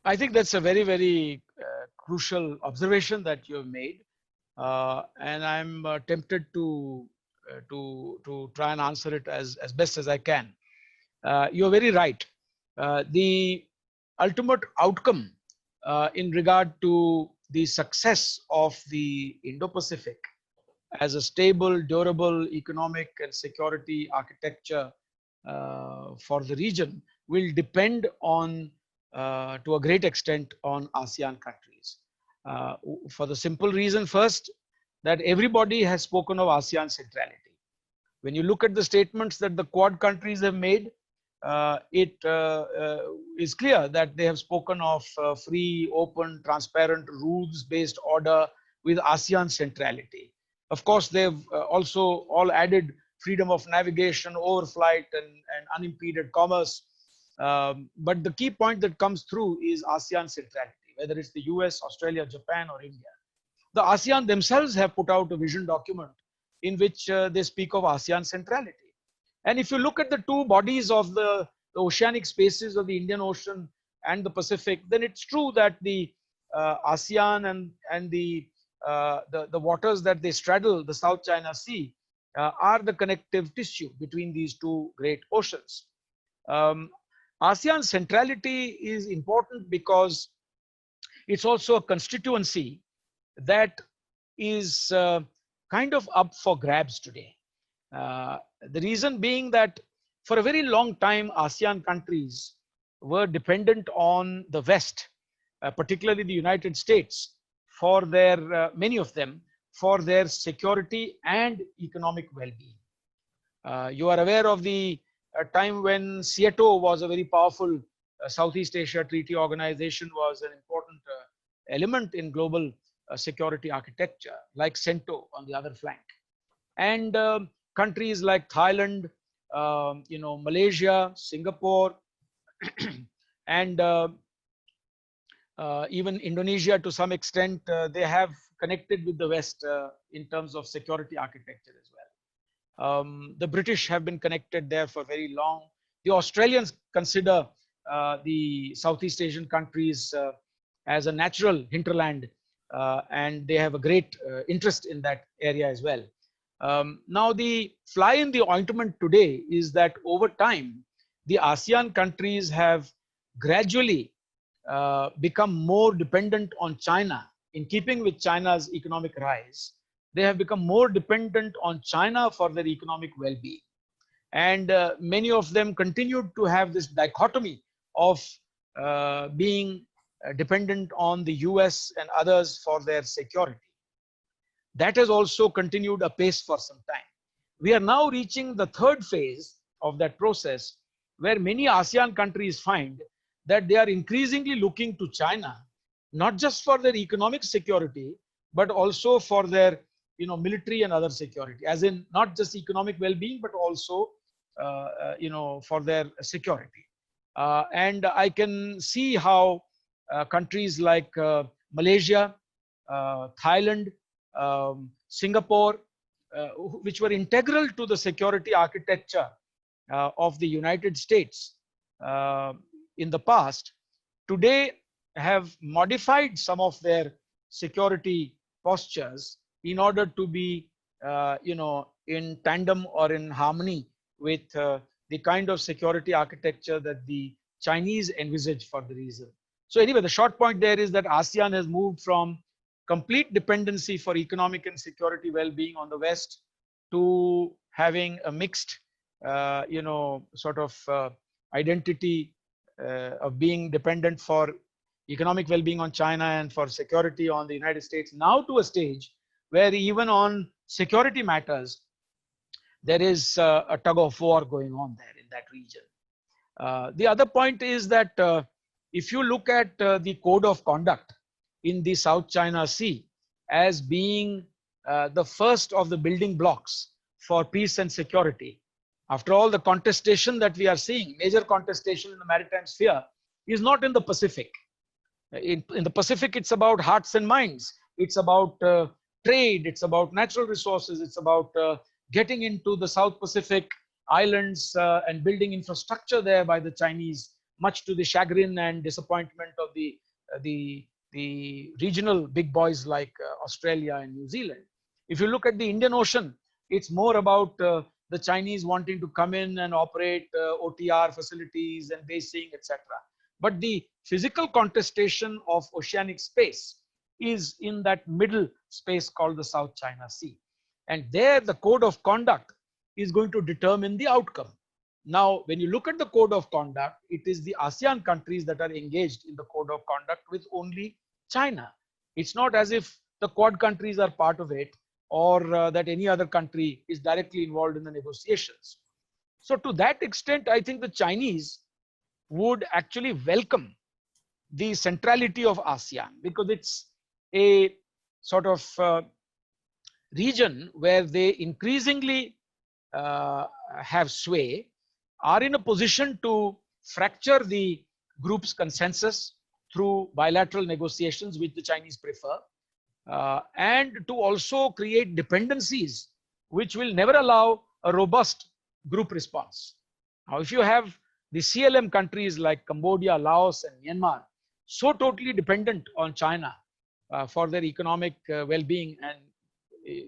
I think that's a very, very crucial observation that you have made, and I'm tempted to try and answer it as best as I can. You're very right. The ultimate outcome in regard to the success of the Indo-Pacific as a stable, durable economic and security architecture for the region will depend on, to a great extent, on ASEAN countries. For the simple reason, first, that everybody has spoken of ASEAN centrality. When you look at the statements that the Quad countries have made, it is clear that they have spoken of free, open, transparent, rules-based order with ASEAN centrality. Of course, they've also all added freedom of navigation, overflight, and unimpeded commerce. But the key point that comes through is ASEAN centrality, whether it's the US, Australia, Japan, or India. The ASEAN themselves have put out a vision document in which they speak of ASEAN centrality. And if you look at the two bodies of the oceanic spaces of the Indian Ocean and the Pacific, then it's true that the ASEAN and the waters that they straddle, the South China Sea, are the connective tissue between these two great oceans. ASEAN centrality is important because it's also a constituency that is kind of up for grabs today. The reason being that for a very long time, ASEAN countries were dependent on the West, particularly the United States, for their, many of them, for their security and economic well-being. You are aware of the time when SEATO was a very powerful Southeast Asia Treaty Organization, was an important element in global security architecture, like CENTO on the other flank. And countries like Thailand, Malaysia, Singapore, and even Indonesia to some extent, they have connected with the West in terms of security architecture as well. The British have been connected there for very long. The Australians consider the Southeast Asian countries as a natural hinterland, and they have a great interest in that area as well. Now, the fly in the ointment today is that over time, the ASEAN countries have gradually become more dependent on China. In keeping with China's economic rise, they have become more dependent on China for their economic well-being. And many of them continued to have this dichotomy of being dependent on the US and others for their security. That has also continued apace for some time. We are now reaching the third phase of that process, where many ASEAN countries find that they are increasingly looking to China, not just for their economic security, but also for their military and other security, as in not just economic well-being, but also for their security. And I can see how countries like Malaysia, Thailand, Singapore, which were integral to the security architecture of the United States in the past, today have modified some of their security postures in order to be, in tandem or in harmony with the kind of security architecture that the Chinese envisage for the region. So anyway, the short point there is that ASEAN has moved from complete dependency for economic and security well-being on the West to having a mixed, sort of identity of being dependent for economic well-being on China and for security on the United States, now to a stage where even on security matters, there is a tug of war going on there in that region. The other point is that if you look at the code of conduct in the South China Sea as being the first of the building blocks for peace and security, after all, the contestation that we are seeing, major contestation in the maritime sphere, is not in the Pacific. In the Pacific, it's about hearts and minds. It's about trade. It's about natural resources. It's about getting into the South Pacific islands and building infrastructure there by the Chinese, much to the chagrin and disappointment of the regional big boys like Australia and New Zealand. If you look at the Indian Ocean, it's more about the Chinese wanting to come in and operate OTR facilities and basing, etc. But the physical contestation of oceanic space is in that middle space called the South China Sea. And there the code of conduct is going to determine the outcome. Now, when you look at the code of conduct, it is the ASEAN countries that are engaged in the code of conduct with only China. It's not as if the Quad countries are part of it, or that any other country is directly involved in the negotiations. So to that extent, I think the Chinese would actually welcome the centrality of ASEAN, because it's a sort of region where they increasingly have sway, are in a position to fracture the group's consensus through bilateral negotiations, which the Chinese prefer, and to also create dependencies which will never allow a robust group response. Now, if you have the CLM countries like Cambodia, Laos, and Myanmar so totally dependent on China for their economic well-being, and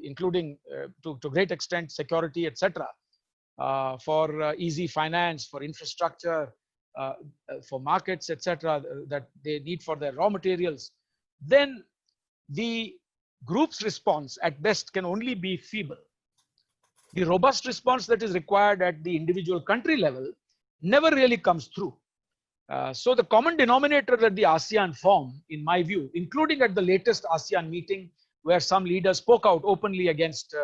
including to great extent security, etc., for easy finance, for infrastructure, for markets, etc., that they need for their raw materials, then the group's response at best can only be feeble. The robust response that is required at the individual country level never really comes through. So the common denominator that the ASEAN form, in my view, including at the latest ASEAN meeting, where some leaders spoke out openly against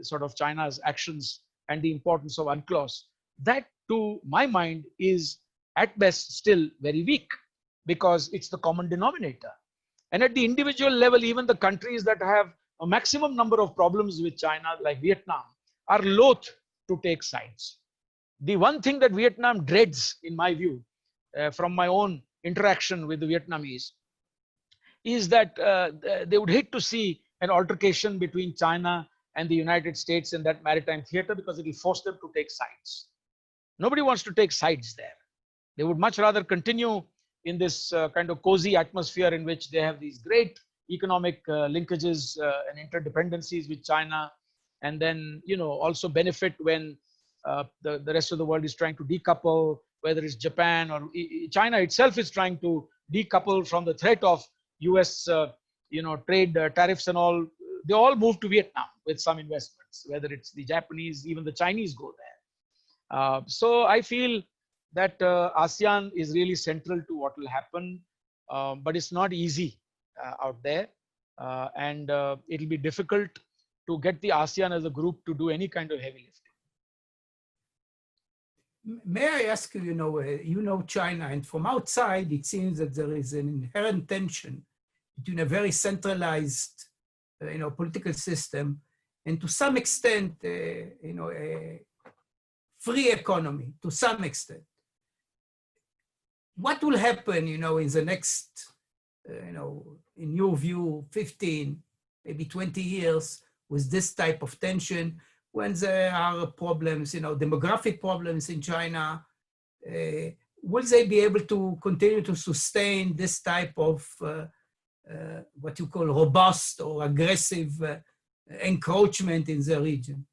sort of China's actions and the importance of UNCLOS, that to my mind is at best still very weak, because it's the common denominator. And at the individual level, even the countries that have a maximum number of problems with China, like Vietnam, are loath to take sides. The one thing that Vietnam dreads, in my view, from my own interaction with the Vietnamese, is that they would hate to see an altercation between China and the United States in that maritime theater, because it will force them to take sides. Nobody wants to take sides there. They would much rather continue in this kind of cozy atmosphere in which they have these great economic linkages and interdependencies with China, and then also benefit when the rest of the world is trying to decouple, whether it's Japan or China itself is trying to decouple from the threat of US trade tariffs and all. They all move to Vietnam with some investments, whether it's the Japanese, even the Chinese go there. So I feel that ASEAN is really central to what will happen, but it's not easy out there, and it'll be difficult to get the ASEAN as a group to do any kind of heavy lifting. May I ask you, you know China, and from outside it seems that there is an inherent tension between a very centralized, political system, and to some extent, a free economy, to some extent. What will happen, in the next, in your view, 15, maybe 20 years with this type of tension, when there are problems, demographic problems in China? Will they be able to continue to sustain this type of what you call robust or aggressive encroachment in the region?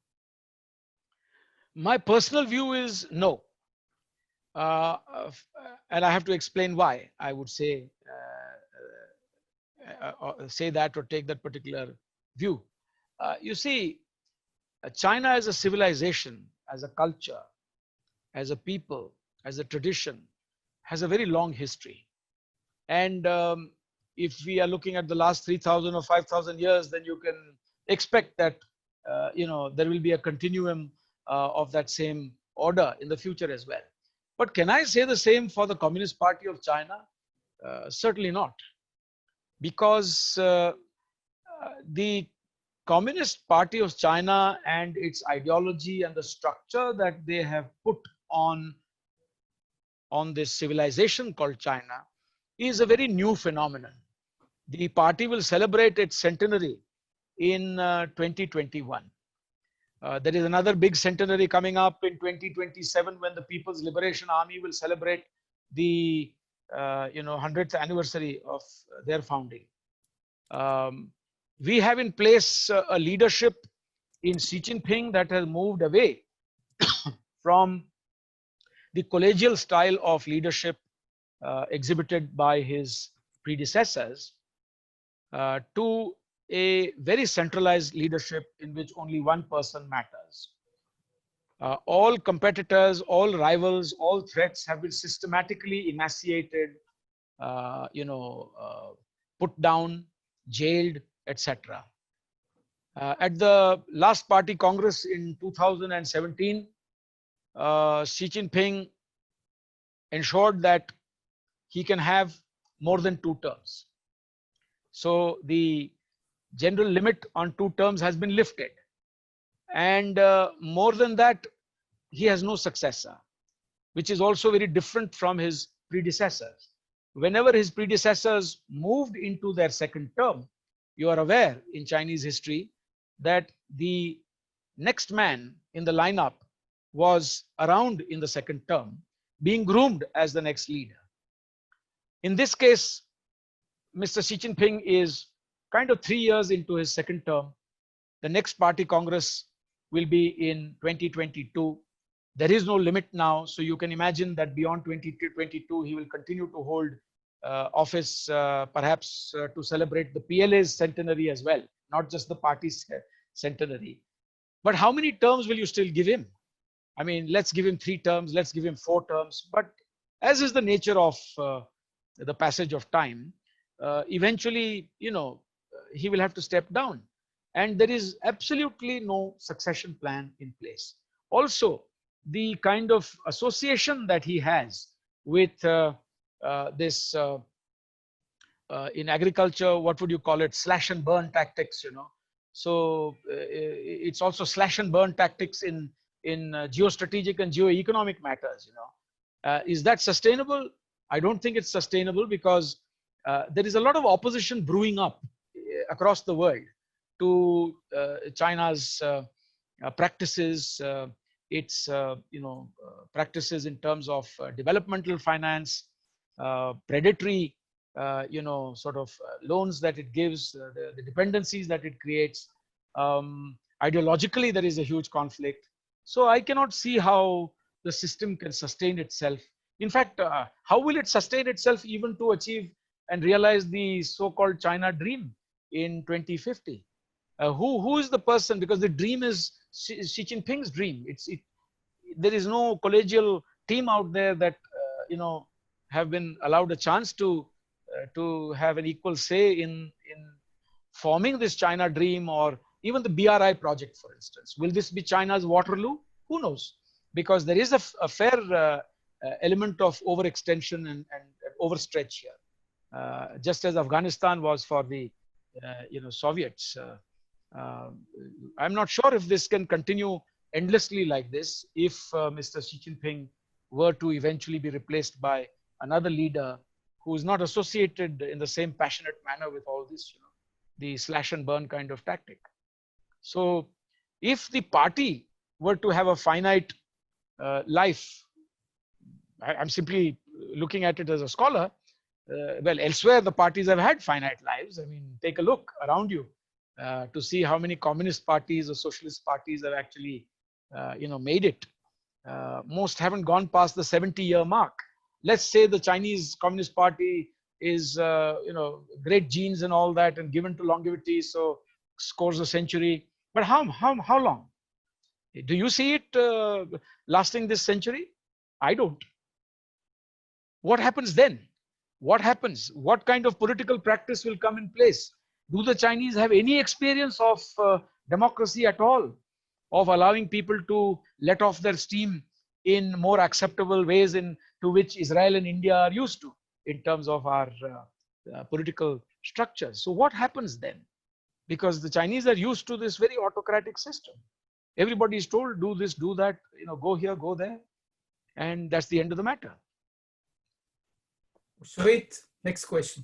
My personal view is no. And I have to explain why I would say that or take that particular view. You see, China as a civilization, as a culture, as a people, as a tradition, has a very long history. And if we are looking at the last 3,000 or 5,000 years, then you can expect that there will be a continuum of that same order in the future as well. But can I say the same for the Communist Party of China? Certainly not. Because the Communist Party of China and its ideology and the structure that they have put on this civilization called China is a very new phenomenon. The party will celebrate its centenary in 2021. There is another big centenary coming up in 2027 when the People's Liberation Army will celebrate the 100th anniversary of their founding. We have in place a leadership in Xi Jinping that has moved away from the collegial style of leadership exhibited by his predecessors to a very centralized leadership in which only one person matters. All competitors, all rivals, all threats have been systematically emaciated, put down, jailed, etc. At the last party congress in 2017, Xi Jinping ensured that he can have more than 2 terms. So the general limit on 2 terms has been lifted. And more than that, he has no successor, which is also very different from his predecessors. Whenever his predecessors moved into their 2nd term, you are aware in Chinese history that the next man in the lineup was around in the 2nd term, being groomed as the next leader. In this case, Mr. Xi Jinping is kind of 3 years into his 2nd term. The next party congress will be in 2022. There is no limit now, so you can imagine that beyond 2022, he will continue to hold office, perhaps to celebrate the PLA's centenary as well, not just the party's centenary. But how many terms will you still give him? I mean, let's give him 3 terms, let's give him 4 terms. But as is the nature of the passage of time, eventually, he will have to step down. And there is absolutely no succession plan in place. Also, the kind of association that he has with this, in agriculture, what would you call it? Slash and burn tactics, So it's also slash and burn tactics in geostrategic and geoeconomic matters, Is that sustainable? I don't think it's sustainable because there is a lot of opposition brewing up across the world to China's practices, its practices in terms of developmental finance, predatory loans that it gives, the dependencies that it creates. Ideologically, there is a huge conflict. So I cannot see how the system can sustain itself. In fact, how will it sustain itself even to achieve and realize the so-called China dream in 2050? Who is the person? Because the dream is Xi Jinping's dream. There is no collegial team out there that have been allowed a chance to have an equal say in forming this China dream, or even the BRI project, for instance. Will this be China's Waterloo? Who knows? Because there is a fair element of overextension and overstretch here, just as Afghanistan was for the Soviets. I'm not sure if this can continue endlessly like this. If Mr. Xi Jinping were to eventually be replaced by another leader who is not associated in the same passionate manner with all this, the slash and burn kind of tactic. So if the party were to have a finite life, I'm simply looking at it as a scholar. Well, elsewhere the parties have had finite lives. I mean, take a look around you to see how many communist parties or socialist parties have actually, made it. Most haven't gone past the 70-year mark. Let's say the Chinese Communist Party is, great genes and all that, and given to longevity, so scores a century. But how long? Do you see it lasting this century? I don't. What happens then? What happens? What kind of political practice will come in place? Do the Chinese have any experience of democracy at all? Of allowing people to let off their steam in more acceptable ways to which Israel and India are used to in terms of our political structures. So what happens then? Because the Chinese are used to this very autocratic system. Everybody is told, do this, do that, go here, go there. And that's the end of the matter. Sweet. Next question.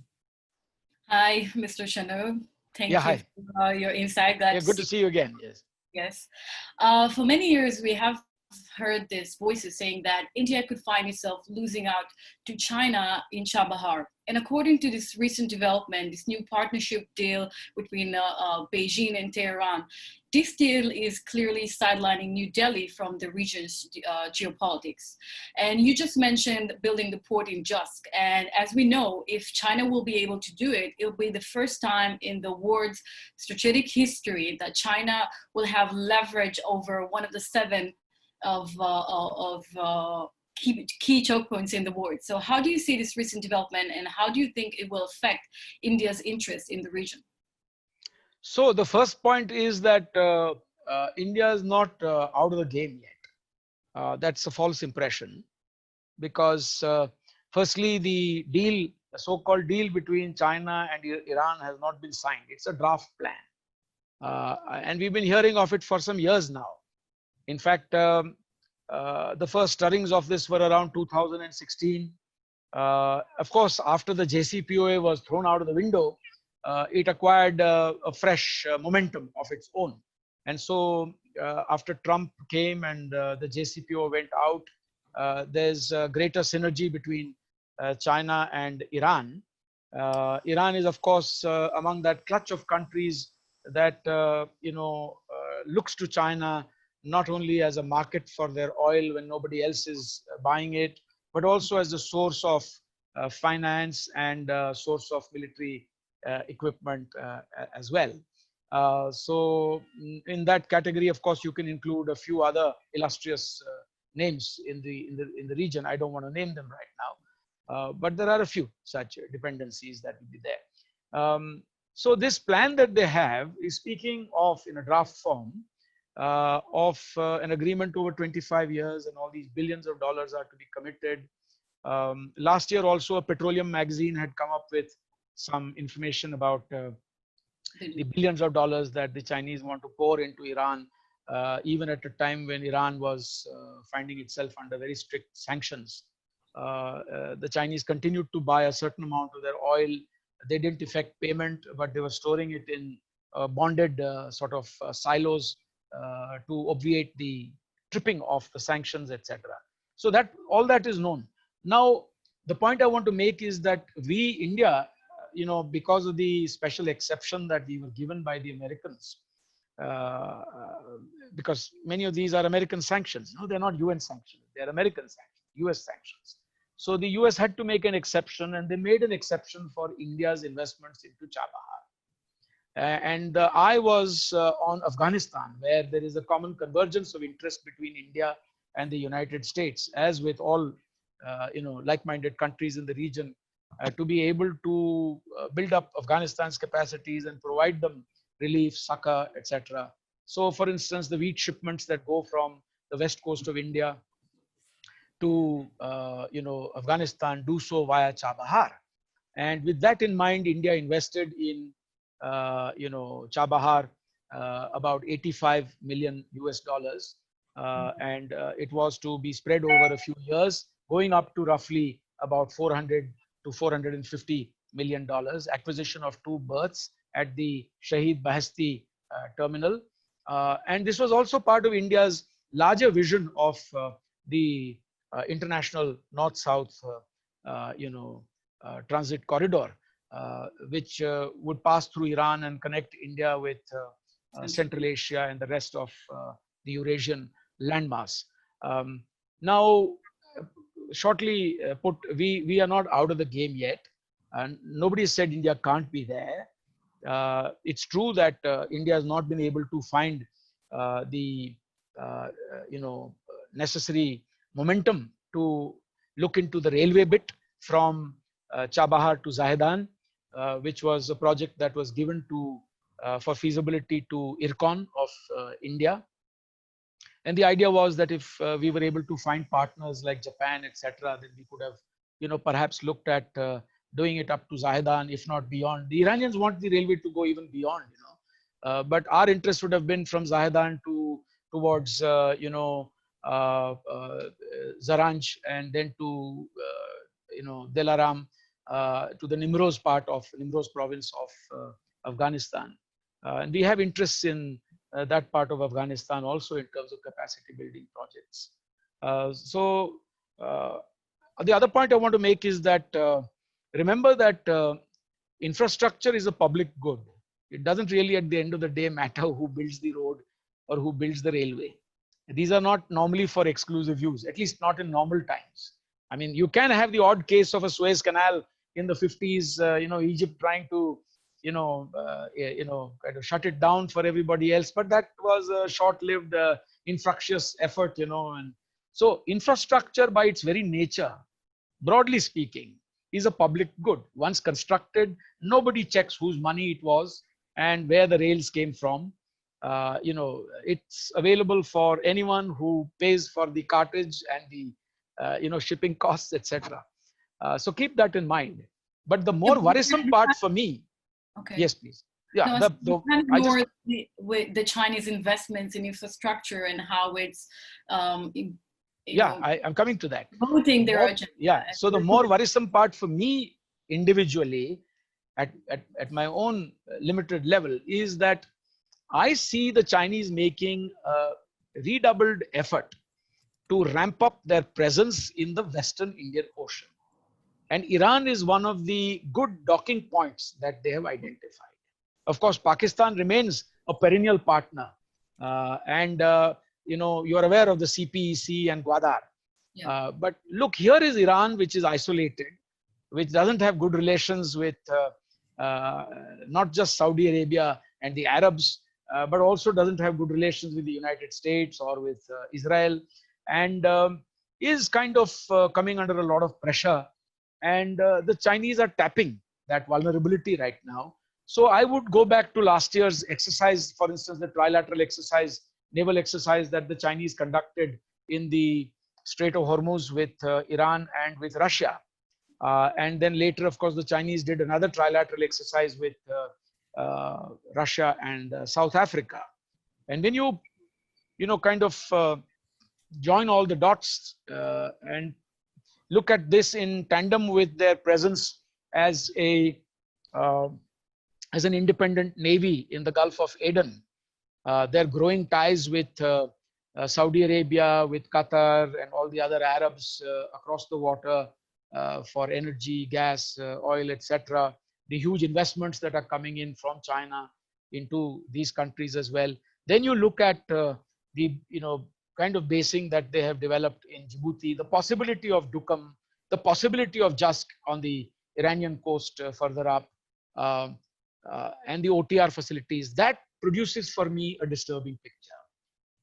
Hi, Mr. Chinoy. Thank you hi. for your insight. Yeah, good to see you again. Yes. Yes. For many years, we have heard these voices saying that India could find itself losing out to China in Chabahar. And according to this recent development, this new partnership deal between Beijing and Tehran, this deal is clearly sidelining New Delhi from the region's geopolitics. And you just mentioned building the port in Jusk. And as we know, if China will be able to do it, it'll be the first time in the world's strategic history that China will have leverage over one of the seven of key choke points in the world. So how do you see this recent development, and how do you think it will affect India's interest in the region? So the first point is that India is not out of the game yet. That's a false impression, because firstly, the deal, the so-called deal between China and Iran has not been signed. It's a draft plan. And we've been hearing of it for some years now. In fact, the first stirrings of this were around 2016. Of course, after the JCPOA was thrown out of the window, it acquired a fresh momentum of its own. And so after Trump came and the JCPOA went out, there's greater synergy between China and Iran. Iran is, of course, among that clutch of countries that looks to China not only as a market for their oil when nobody else is buying it, but also as a source of finance and source of military equipment as well. So in that category, of course, you can include a few other illustrious names in the region. I don't want to name them right now, but there are a few such dependencies that will be there. So this plan that they have is speaking of, in a draft form, of an agreement over 25 years, and all these billions of dollars are to be committed. Last year also, a petroleum magazine had come up with some information about the billions of dollars that the Chinese want to pour into Iran, even at a time when Iran was finding itself under very strict sanctions. The Chinese continued to buy a certain amount of their oil. They didn't effect payment, but they were storing it in bonded sort of silos to obviate the tripping of the sanctions, etc. So that all that is known. Now, the point I want to make is that we, India, because of the special exception that we were given by the Americans, because many of these are American sanctions. No, they're not UN sanctions. They're American sanctions, US sanctions. So the US had to make an exception, and they made an exception for India's investments into Chabahar. And I was on Afghanistan, where there is a common convergence of interest between India and the United States, as with all like-minded countries in the region, to be able to build up Afghanistan's capacities and provide them relief, succor, etc. So, for instance, the wheat shipments that go from the west coast of India to Afghanistan do so via Chabahar. And with that in mind, India invested in Chabahar about $85 million US, and it was to be spread over a few years, going up to roughly about $400 to $450 million. Acquisition of 2 berths at the Shahid Bahasti terminal, and this was also part of India's larger vision of the international north-south transit corridor, which would pass through Iran and connect India with Central Asia and the rest of the Eurasian landmass. Now, shortly put, we are not out of the game yet, and nobody said India can't be there. It's true that India has not been able to find the necessary momentum to look into the railway bit from Chabahar to Zahedan, which was a project that was given to for feasibility to IRCON of India. And the idea was that if we were able to find partners like Japan, etc., then we could have, perhaps looked at doing it up to Zahedan, if not beyond. The Iranians want the railway to go even beyond, but our interest would have been from Zahedan towards, Zaranj, and then to, Delaram, to the Nimroz part of Nimroz province of Afghanistan. And we have interests in that part of Afghanistan also in terms of capacity building projects. The other point I want to make is that remember that infrastructure is a public good. It doesn't really at the end of the day matter who builds the road or who builds the railway. These are not normally for exclusive use, at least not in normal times. I mean, you can have the odd case of a Suez Canal in the 50s, Egypt trying to, kind of shut it down for everybody else, but that was a short-lived, infructuous effort, and so infrastructure by its very nature, broadly speaking, is a public good. Once constructed, nobody checks whose money it was and where the rails came from. It's available for anyone who pays for the cartage and the shipping costs, etc. So keep that in mind. But the more worrisome part for me, okay. Yes, please. Yeah, no, with the Chinese investments in infrastructure and how it's I'm coming to that. Voting their agenda. Yeah. So the more worrisome part for me individually, at my own limited level, is that I see the Chinese making a redoubled effort to ramp up their presence in the Western Indian Ocean. And Iran is one of the good docking points that they have identified. Of course, Pakistan remains a perennial partner. You're aware of the CPEC and Gwadar. Yeah. But look, here is Iran, which is isolated, which doesn't have good relations with not just Saudi Arabia and the Arabs, but also doesn't have good relations with the United States or with Israel, and is kind of coming under a lot of pressure. And the Chinese are tapping that vulnerability right now. So I would go back to last year's exercise, for instance, the trilateral exercise, naval exercise that the Chinese conducted in the Strait of Hormuz with Iran and with Russia. And then later, of course, the Chinese did another trilateral exercise with Russia and South Africa. And when you kind of join all the dots and look at this in tandem with their presence as an independent navy in the Gulf of Aden, their growing ties with Saudi Arabia, with Qatar and all the other Arabs across the water for energy, gas, oil, etc. The huge investments that are coming in from China into these countries as well. Then you look at the kind of basing that they have developed in Djibouti, the possibility of Doklam, the possibility of Jask on the Iranian coast further up, and the OTR facilities. That produces for me a disturbing picture.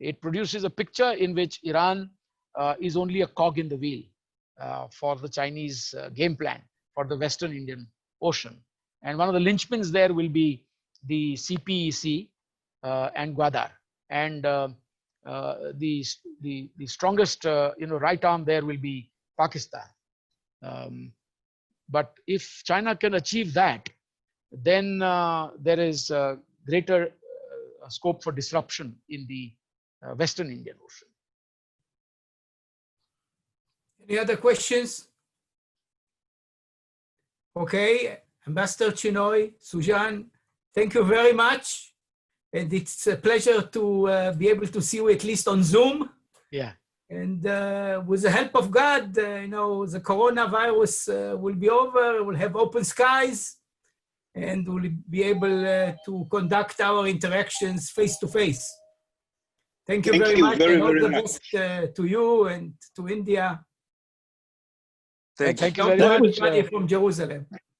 It produces a picture in which Iran is only a cog in the wheel for the Chinese game plan for the Western Indian Ocean. And one of the linchpins there will be the CPEC and Gwadar. And the strongest right arm there will be Pakistan. But if China can achieve that, then there is greater scope for disruption in the Western Indian Ocean. Any other questions? Okay, Ambassador Chinoy, Sujan, thank you very much. And it's a pleasure to be able to see you at least on Zoom. Yeah. And with the help of God, the coronavirus will be over, we'll have open skies, and we'll be able to conduct our interactions face to face. Thank you very much, and all the best to you and to India. Thank you very much. Everybody from Jerusalem.